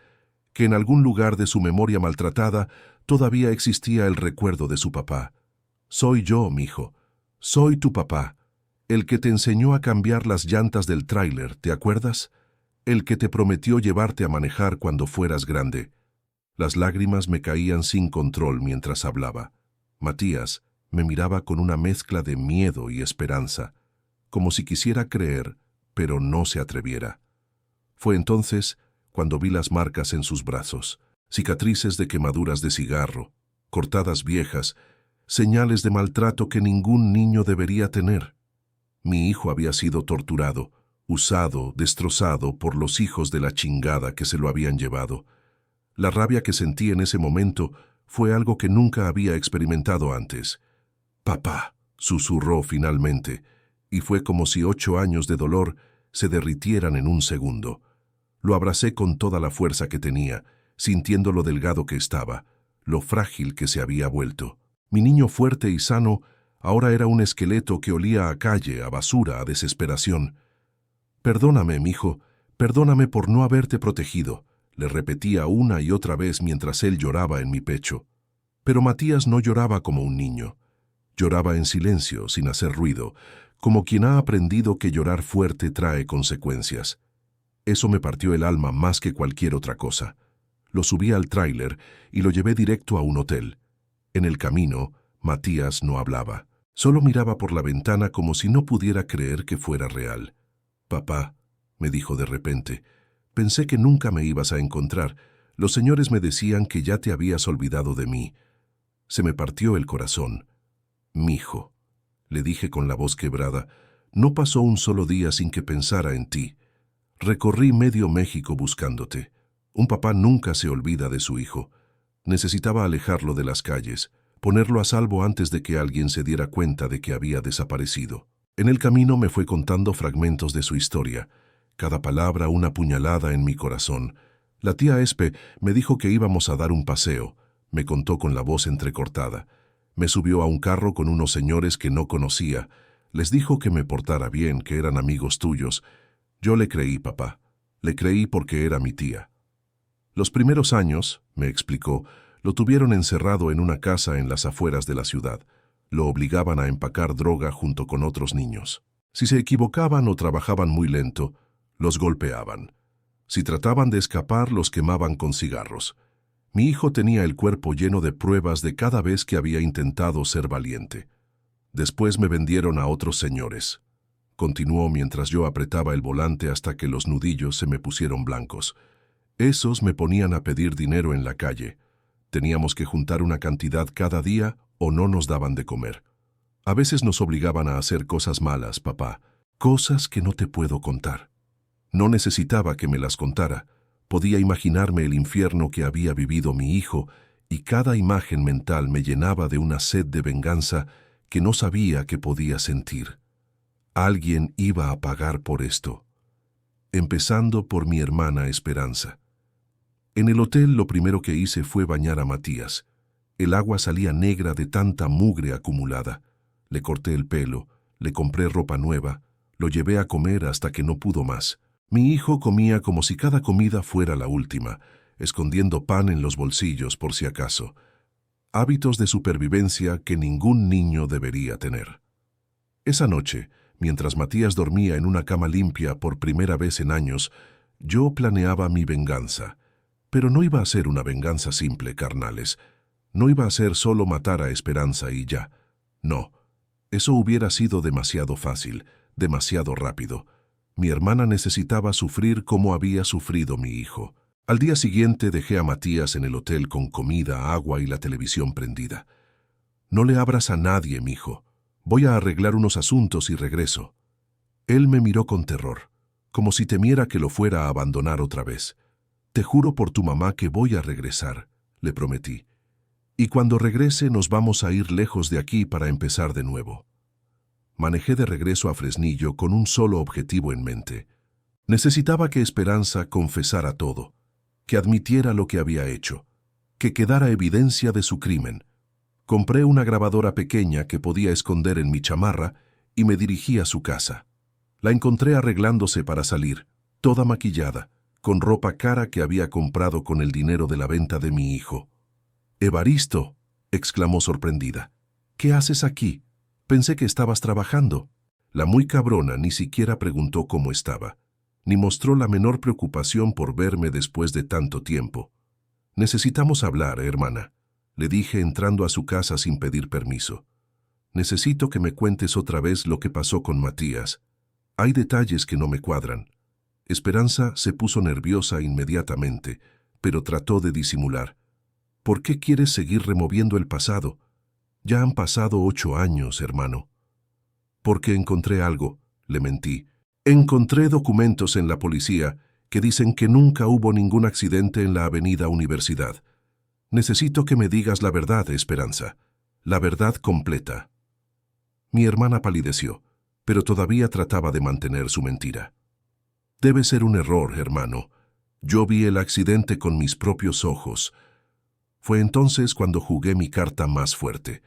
que en algún lugar de su memoria maltratada todavía existía el recuerdo de su papá. «Soy yo, mijo. Soy tu papá. El que te enseñó a cambiar las llantas del tráiler, ¿te acuerdas? El que te prometió llevarte a manejar cuando fueras grande». Las lágrimas me caían sin control mientras hablaba. Matías me miraba con una mezcla de miedo y esperanza, como si quisiera creer, pero no se atreviera. Fue entonces cuando vi las marcas en sus brazos, cicatrices de quemaduras de cigarro, cortadas viejas, señales de maltrato que ningún niño debería tener. Mi hijo había sido torturado, usado, destrozado por los hijos de la chingada que se lo habían llevado. La rabia que sentí en ese momento fue algo que nunca había experimentado antes. «Papá», susurró finalmente, y fue como si 8 años de dolor se derritieran en un segundo. Lo abracé con toda la fuerza que tenía, sintiendo lo delgado que estaba, lo frágil que se había vuelto. Mi niño fuerte y sano ahora era un esqueleto que olía a calle, a basura, a desesperación. «Perdóname, mijo, perdóname por no haberte protegido», le repetía una y otra vez mientras él lloraba en mi pecho. Pero Matías no lloraba como un niño. Lloraba en silencio, sin hacer ruido, como quien ha aprendido que llorar fuerte trae consecuencias. Eso me partió el alma más que cualquier otra cosa. lo subí al tráiler y lo llevé directo a un hotel. En el camino, Matías no hablaba. Solo miraba por la ventana como si no pudiera creer que fuera real. «Papá», me dijo de repente, «pensé que nunca me ibas a encontrar. Los señores me decían que ya te habías olvidado de mí». Se me partió el corazón. «Mijo», le dije con la voz quebrada, «no pasó un solo día sin que pensara en ti. Recorrí medio México buscándote. Un papá nunca se olvida de su hijo. Necesitaba alejarlo de las calles, ponerlo a salvo antes de que alguien se diera cuenta de que había desaparecido». En el camino me fue contando fragmentos de su historia, cada palabra una puñalada en mi corazón. La tía Espe me dijo que íbamos a dar un paseo, me contó con la voz entrecortada. Me subió a un carro con unos señores que no conocía. Les dijo que me portara bien, que eran amigos tuyos. Yo le creí, papá. Le creí porque era mi tía. Los primeros años, me explicó, lo tuvieron encerrado en una casa en las afueras de la ciudad. Lo obligaban a empacar droga junto con otros niños. Si se equivocaban o trabajaban muy lento, los golpeaban. Si trataban de escapar, los quemaban con cigarros. Mi hijo tenía el cuerpo lleno de pruebas de cada vez que había intentado ser valiente. Después me vendieron a otros señores. Continuó mientras yo apretaba el volante hasta que los nudillos se me pusieron blancos. Esos me ponían a pedir dinero en la calle. Teníamos que juntar una cantidad cada día o no nos daban de comer. A veces nos obligaban a hacer cosas malas, papá, cosas que no te puedo contar. No necesitaba que me las contara. Podía imaginarme el infierno que había vivido mi hijo y cada imagen mental me llenaba de una sed de venganza que no sabía que podía sentir. Alguien iba a pagar por esto, empezando por mi hermana Esperanza. En el hotel lo primero que hice fue bañar a Matías. El agua salía negra de tanta mugre acumulada. Le corté el pelo, le compré ropa nueva, lo llevé a comer hasta que no pudo más. Mi hijo comía como si cada comida fuera la última, escondiendo pan en los bolsillos por si acaso. Hábitos de supervivencia que ningún niño debería tener. Esa noche, mientras Matías dormía en una cama limpia por primera vez en años, yo planeaba mi venganza. Pero no iba a ser una venganza simple, carnales. No iba a ser solo matar a Esperanza y ya. No, eso hubiera sido demasiado fácil, demasiado rápido. Mi hermana necesitaba sufrir como había sufrido mi hijo. Al día siguiente dejé a Matías en el hotel con comida, agua y la televisión prendida. «No le abras a nadie, mijo. Voy a arreglar unos asuntos y regreso». Él me miró con terror, como si temiera que lo fuera a abandonar otra vez. «Te juro por tu mamá que voy a regresar», le prometí. «Y cuando regrese nos vamos a ir lejos de aquí para empezar de nuevo». Manejé de regreso a Fresnillo con un solo objetivo en mente. Necesitaba que Esperanza confesara todo, que admitiera lo que había hecho, que quedara evidencia de su crimen. Compré una grabadora pequeña que podía esconder en mi chamarra y me dirigí a su casa. La encontré arreglándose para salir, toda maquillada, con ropa cara que había comprado con el dinero de la venta de mi hijo. «Evaristo», exclamó sorprendida, «¿qué haces aquí? Pensé que estabas trabajando». La muy cabrona ni siquiera preguntó cómo estaba, ni mostró la menor preocupación por verme después de tanto tiempo. «Necesitamos hablar, hermana», le dije entrando a su casa sin pedir permiso. «Necesito que me cuentes otra vez lo que pasó con Matías. Hay detalles que no me cuadran». Esperanza se puso nerviosa inmediatamente, pero trató de disimular. «¿Por qué quieres seguir removiendo el pasado? Ya han pasado 8 años, hermano». «Porque encontré algo», le mentí. «Encontré documentos en la policía que dicen que nunca hubo ningún accidente en la avenida Universidad. Necesito que me digas la verdad, Esperanza, la verdad completa». Mi hermana palideció, pero todavía trataba de mantener su mentira. «Debe ser un error, hermano. Yo vi el accidente con mis propios ojos». Fue entonces cuando jugué mi carta más fuerte.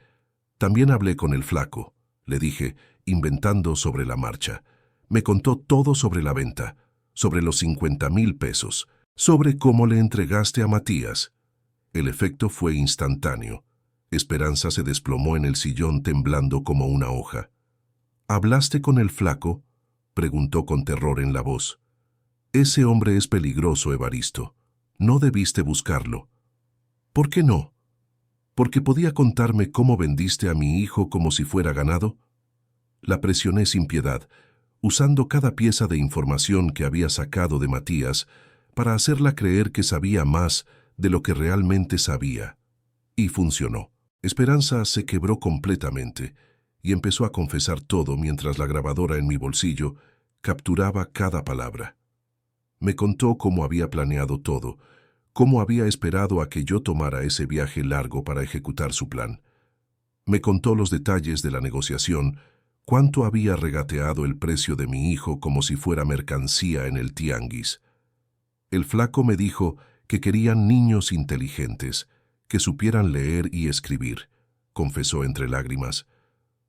«También hablé con el flaco», le dije, inventando sobre la marcha. Me contó todo sobre la venta, sobre los 50,000 pesos, sobre cómo le entregaste a Matías. El efecto fue instantáneo. Esperanza se desplomó en el sillón temblando como una hoja. «¿Hablaste con el flaco?», preguntó con terror en la voz. «Ese hombre es peligroso, Evaristo. No debiste buscarlo. ¿Por qué no? ¿Porque podía contarme cómo vendiste a mi hijo como si fuera ganado? La presioné sin piedad, usando cada pieza de información que había sacado de Matías para hacerla creer que sabía más de lo que realmente sabía. Y funcionó. Esperanza se quebró completamente y empezó a confesar todo mientras la grabadora en mi bolsillo capturaba cada palabra. Me contó cómo había planeado todo, cómo había esperado a que yo tomara ese viaje largo para ejecutar su plan. Me contó los detalles de la negociación, cuánto había regateado el precio de mi hijo como si fuera mercancía en el tianguis. El flaco me dijo que querían niños inteligentes, que supieran leer y escribir, confesó entre lágrimas.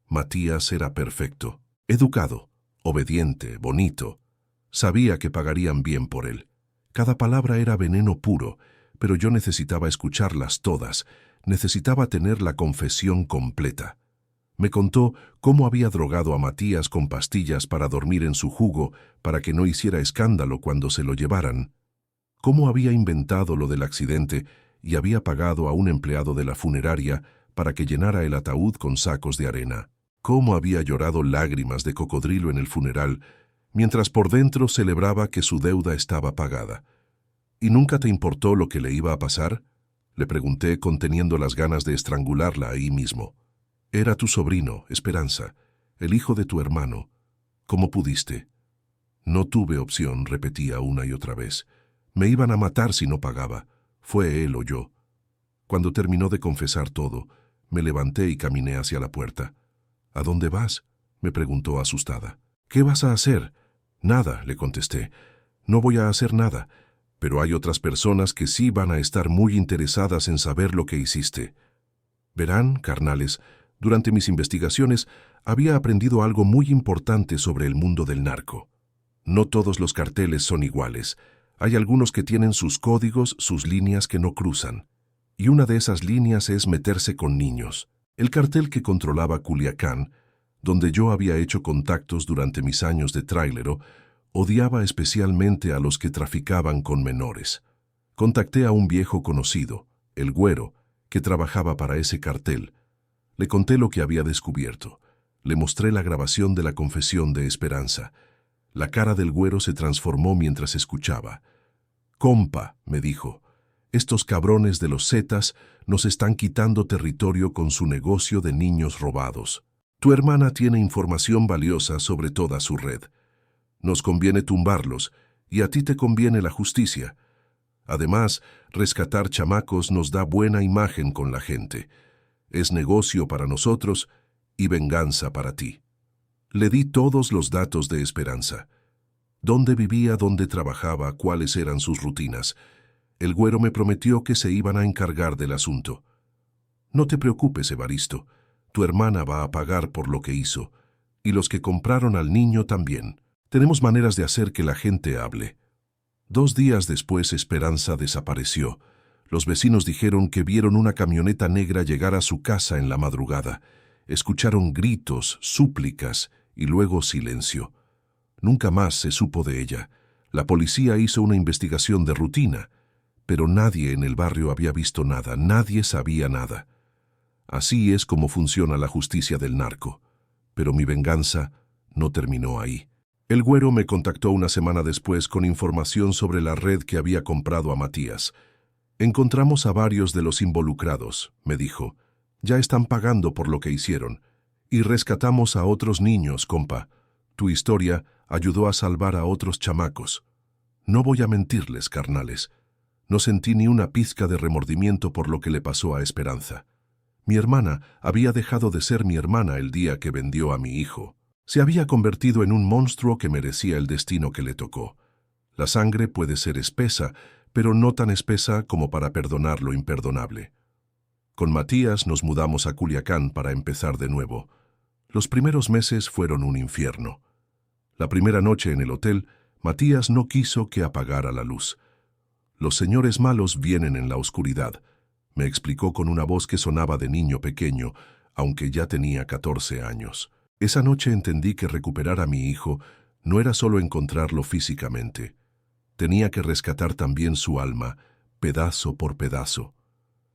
Matías era perfecto, educado, obediente, bonito. Sabía que pagarían bien por él. Cada palabra era veneno puro, pero yo necesitaba escucharlas todas, necesitaba tener la confesión completa. Me contó cómo había drogado a Matías con pastillas para dormir en su jugo para que no hiciera escándalo cuando se lo llevaran. Cómo había inventado lo del accidente y había pagado a un empleado de la funeraria para que llenara el ataúd con sacos de arena. Cómo había llorado lágrimas de cocodrilo en el funeral, mientras por dentro celebraba que su deuda estaba pagada. ¿Y nunca te importó lo que le iba a pasar? Le pregunté conteniendo las ganas de estrangularla ahí mismo. Era tu sobrino, Esperanza, el hijo de tu hermano. ¿Cómo pudiste? No tuve opción, repetía una y otra vez. Me iban a matar si no pagaba. Fue él o yo. Cuando terminó de confesar todo, me levanté y caminé hacia la puerta. ¿A dónde vas?, me preguntó asustada. ¿Qué vas a hacer? Nada, le contesté. No voy a hacer nada, pero hay otras personas que sí van a estar muy interesadas en saber lo que hiciste. Verán, carnales, durante mis investigaciones había aprendido algo muy importante sobre el mundo del narco. No todos los carteles son iguales. Hay algunos que tienen sus códigos, sus líneas que no cruzan. Y una de esas líneas es meterse con niños. El cartel que controlaba Culiacán, donde yo había hecho contactos durante mis años de tráilero, odiaba especialmente a los que traficaban con menores. Contacté a un viejo conocido, el Güero, que trabajaba para ese cartel. Le conté lo que había descubierto. Le mostré la grabación de la confesión de Esperanza. La cara del Güero se transformó mientras escuchaba. «Compa», me dijo, «estos cabrones de los Zetas nos están quitando territorio con su negocio de niños robados. Tu hermana tiene información valiosa sobre toda su red. Nos conviene tumbarlos, y a ti te conviene la justicia. Además, rescatar chamacos nos da buena imagen con la gente. Es negocio para nosotros y venganza para ti». Le di todos los datos de Esperanza. Dónde vivía, dónde trabajaba, cuáles eran sus rutinas. El Güero me prometió que se iban a encargar del asunto. «No te preocupes, Evaristo. Tu hermana va a pagar por lo que hizo. Y los que compraron al niño también. Tenemos maneras de hacer que la gente hable». 2 días después, Esperanza desapareció. Los vecinos dijeron que vieron una camioneta negra llegar a su casa en la madrugada. Escucharon gritos, súplicas y luego silencio. Nunca más se supo de ella. La policía hizo una investigación de rutina, pero nadie en el barrio había visto nada, nadie sabía nada. Así es como funciona la justicia del narco. Pero mi venganza no terminó ahí. El Güero me contactó una semana después con información sobre la red que había comprado a Matías. «Encontramos a varios de los involucrados», me dijo. «Ya están pagando por lo que hicieron. Y rescatamos a otros niños, compa. Tu historia ayudó a salvar a otros chamacos. No voy a mentirles, carnales. No sentí ni una pizca de remordimiento por lo que le pasó a Esperanza. Mi hermana había dejado de ser mi hermana el día que vendió a mi hijo. Se había convertido en un monstruo que merecía el destino que le tocó. La sangre puede ser espesa, pero no tan espesa como para perdonar lo imperdonable». Con Matías nos mudamos a Culiacán para empezar de nuevo. Los primeros meses fueron un infierno. La primera noche en el hotel, Matías no quiso que apagara la luz. «Los señores malos vienen en la oscuridad», me explicó con una voz que sonaba de niño pequeño, aunque ya tenía 14 años. Esa noche entendí que recuperar a mi hijo no era solo encontrarlo físicamente. Tenía que rescatar también su alma, pedazo por pedazo.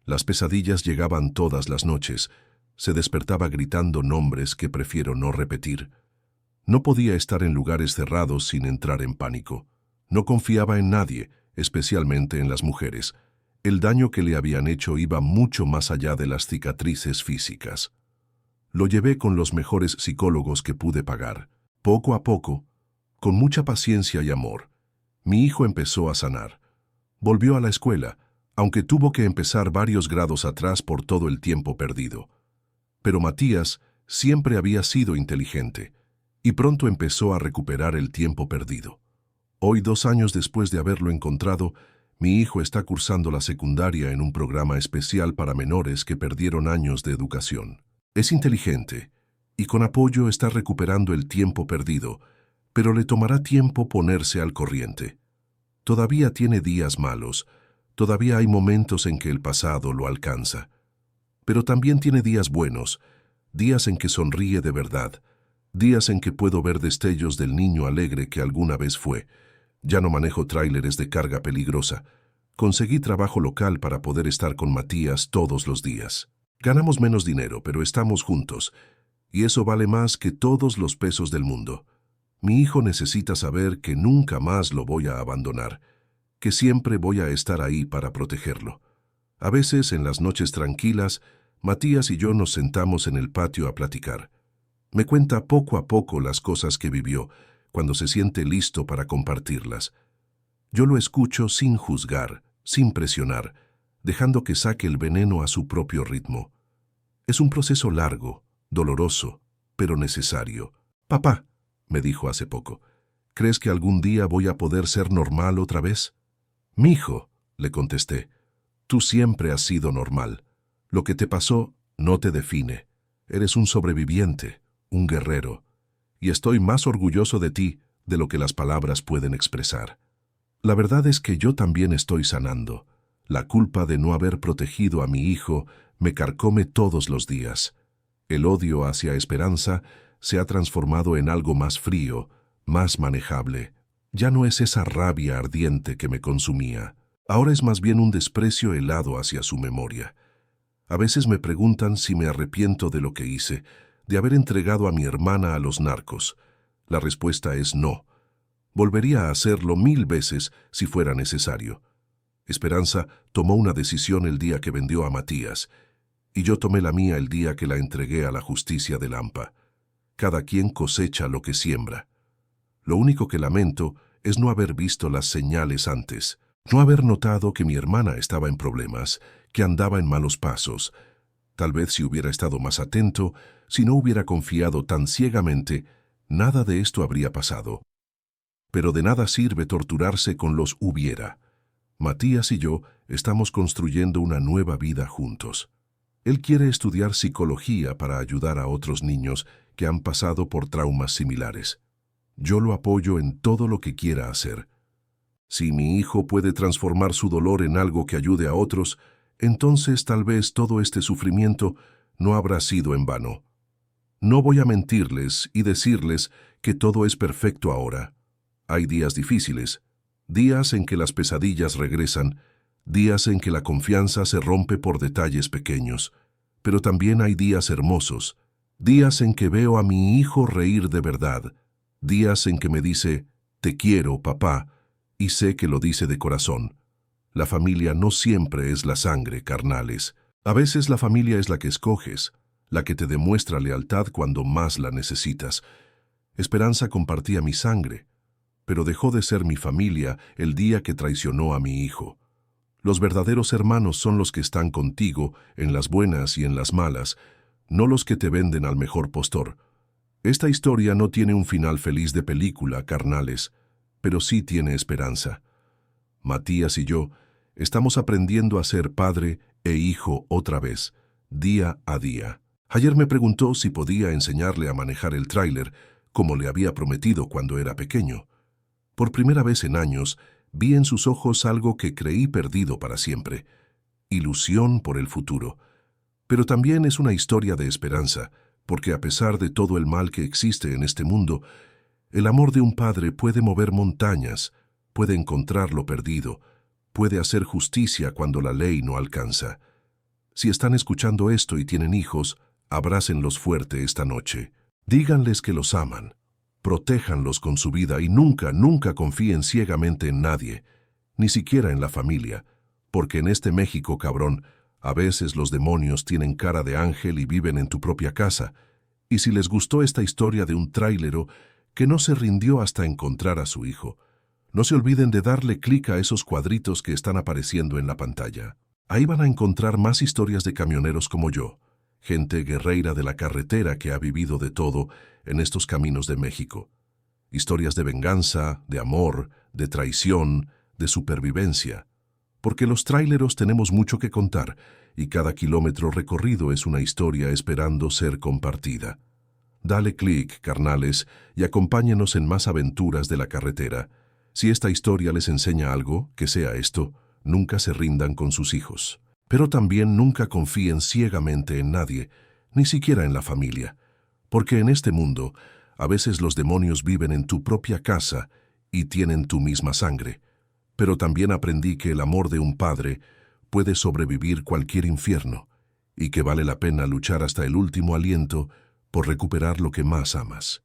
Las pesadillas llegaban todas las noches. Se despertaba gritando nombres que prefiero no repetir. No podía estar en lugares cerrados sin entrar en pánico. No confiaba en nadie, especialmente en las mujeres. El daño que le habían hecho iba mucho más allá de las cicatrices físicas. Lo llevé con los mejores psicólogos que pude pagar. Poco a poco, con mucha paciencia y amor, mi hijo empezó a sanar. Volvió a la escuela, aunque tuvo que empezar varios grados atrás por todo el tiempo perdido. Pero Matías siempre había sido inteligente, y pronto empezó a recuperar el tiempo perdido. Hoy, 2 años después de haberlo encontrado, mi hijo está cursando la secundaria en un programa especial para menores que perdieron años de educación. Es inteligente, y con apoyo está recuperando el tiempo perdido, pero le tomará tiempo ponerse al corriente. Todavía tiene días malos, todavía hay momentos en que el pasado lo alcanza. Pero también tiene días buenos, días en que sonríe de verdad, días en que puedo ver destellos del niño alegre que alguna vez fue. Ya no manejo tráileres de carga peligrosa. Conseguí trabajo local para poder estar con Matías todos los días. Ganamos menos dinero, pero estamos juntos, y eso vale más que todos los pesos del mundo. Mi hijo necesita saber que nunca más lo voy a abandonar, que siempre voy a estar ahí para protegerlo. A veces, en las noches tranquilas, Matías y yo nos sentamos en el patio a platicar. Me cuenta poco a poco las cosas que vivió, cuando se siente listo para compartirlas. Yo lo escucho sin juzgar, sin presionar, dejando que saque el veneno a su propio ritmo. Es un proceso largo, doloroso, pero necesario. «Papá», me dijo hace poco, «¿crees que algún día voy a poder ser normal otra vez?» «Mijo», le contesté, «tú siempre has sido normal. Lo que te pasó no te define. Eres un sobreviviente, un guerrero, y estoy más orgulloso de ti de lo que las palabras pueden expresar. La verdad es que yo también estoy sanando. La culpa de no haber protegido a mi hijo me carcome todos los días. El odio hacia Esperanza se ha transformado en algo más frío, más manejable. Ya no es esa rabia ardiente que me consumía. Ahora es más bien un desprecio helado hacia su memoria. A veces me preguntan si me arrepiento de lo que hice, de haber entregado a mi hermana a los narcos. La respuesta es no. Volvería a hacerlo 1000 veces si fuera necesario. Esperanza tomó una decisión el día que vendió a Matías, y yo tomé la mía el día que la entregué a la justicia de Lampa. Cada quien cosecha lo que siembra. Lo único que lamento es no haber visto las señales antes, no haber notado que mi hermana estaba en problemas, que andaba en malos pasos. Tal vez si hubiera estado más atento, si no hubiera confiado tan ciegamente, nada de esto habría pasado. Pero de nada sirve torturarse con los hubiera. Matías y yo estamos construyendo una nueva vida juntos. Él quiere estudiar psicología para ayudar a otros niños que han pasado por traumas similares. Yo lo apoyo en todo lo que quiera hacer. Si mi hijo puede transformar su dolor en algo que ayude a otros, entonces tal vez todo este sufrimiento no habrá sido en vano. No voy a mentirles y decirles que todo es perfecto ahora. Hay días difíciles, días en que las pesadillas regresan, días en que la confianza se rompe por detalles pequeños, pero también hay días hermosos, días en que veo a mi hijo reír de verdad, días en que me dice, «Te quiero, papá», y sé que lo dice de corazón. La familia no siempre es la sangre, carnales. A veces la familia es la que escoges, la que te demuestra lealtad cuando más la necesitas. Esperanza compartía mi sangre, pero dejó de ser mi familia el día que traicionó a mi hijo. Los verdaderos hermanos son los que están contigo en las buenas y en las malas, no los que te venden al mejor postor. Esta historia no tiene un final feliz de película, carnales, pero sí tiene esperanza. Matías y yo estamos aprendiendo a ser padre e hijo otra vez, día a día. Ayer me preguntó si podía enseñarle a manejar el tráiler, como le había prometido cuando era pequeño. Por primera vez en años, vi en sus ojos algo que creí perdido para siempre, ilusión por el futuro. Pero también es una historia de esperanza, porque a pesar de todo el mal que existe en este mundo, el amor de un padre puede mover montañas, puede encontrar lo perdido, puede hacer justicia cuando la ley no alcanza. Si están escuchando esto y tienen hijos, abrácenlos fuerte esta noche. Díganles que los aman. Protéjanlos con su vida y nunca, nunca confíen ciegamente en nadie, ni siquiera en la familia, porque en este México, cabrón, a veces los demonios tienen cara de ángel y viven en tu propia casa. Y si les gustó esta historia de un trailero que no se rindió hasta encontrar a su hijo, no se olviden de darle clic a esos cuadritos que están apareciendo en la pantalla. Ahí van a encontrar más historias de camioneros como yo, gente guerreira de la carretera que ha vivido de todo en estos caminos de México. Historias de venganza, de amor, de traición, de supervivencia. Porque los traileros tenemos mucho que contar y cada kilómetro recorrido es una historia esperando ser compartida. Dale clic, carnales, y acompáñenos en más aventuras de la carretera. Si esta historia les enseña algo, que sea esto: nunca se rindan con sus hijos. Pero también nunca confíen ciegamente en nadie, ni siquiera en la familia. Porque en este mundo, a veces los demonios viven en tu propia casa y tienen tu misma sangre. Pero también aprendí que el amor de un padre puede sobrevivir cualquier infierno y que vale la pena luchar hasta el último aliento por recuperar lo que más amas.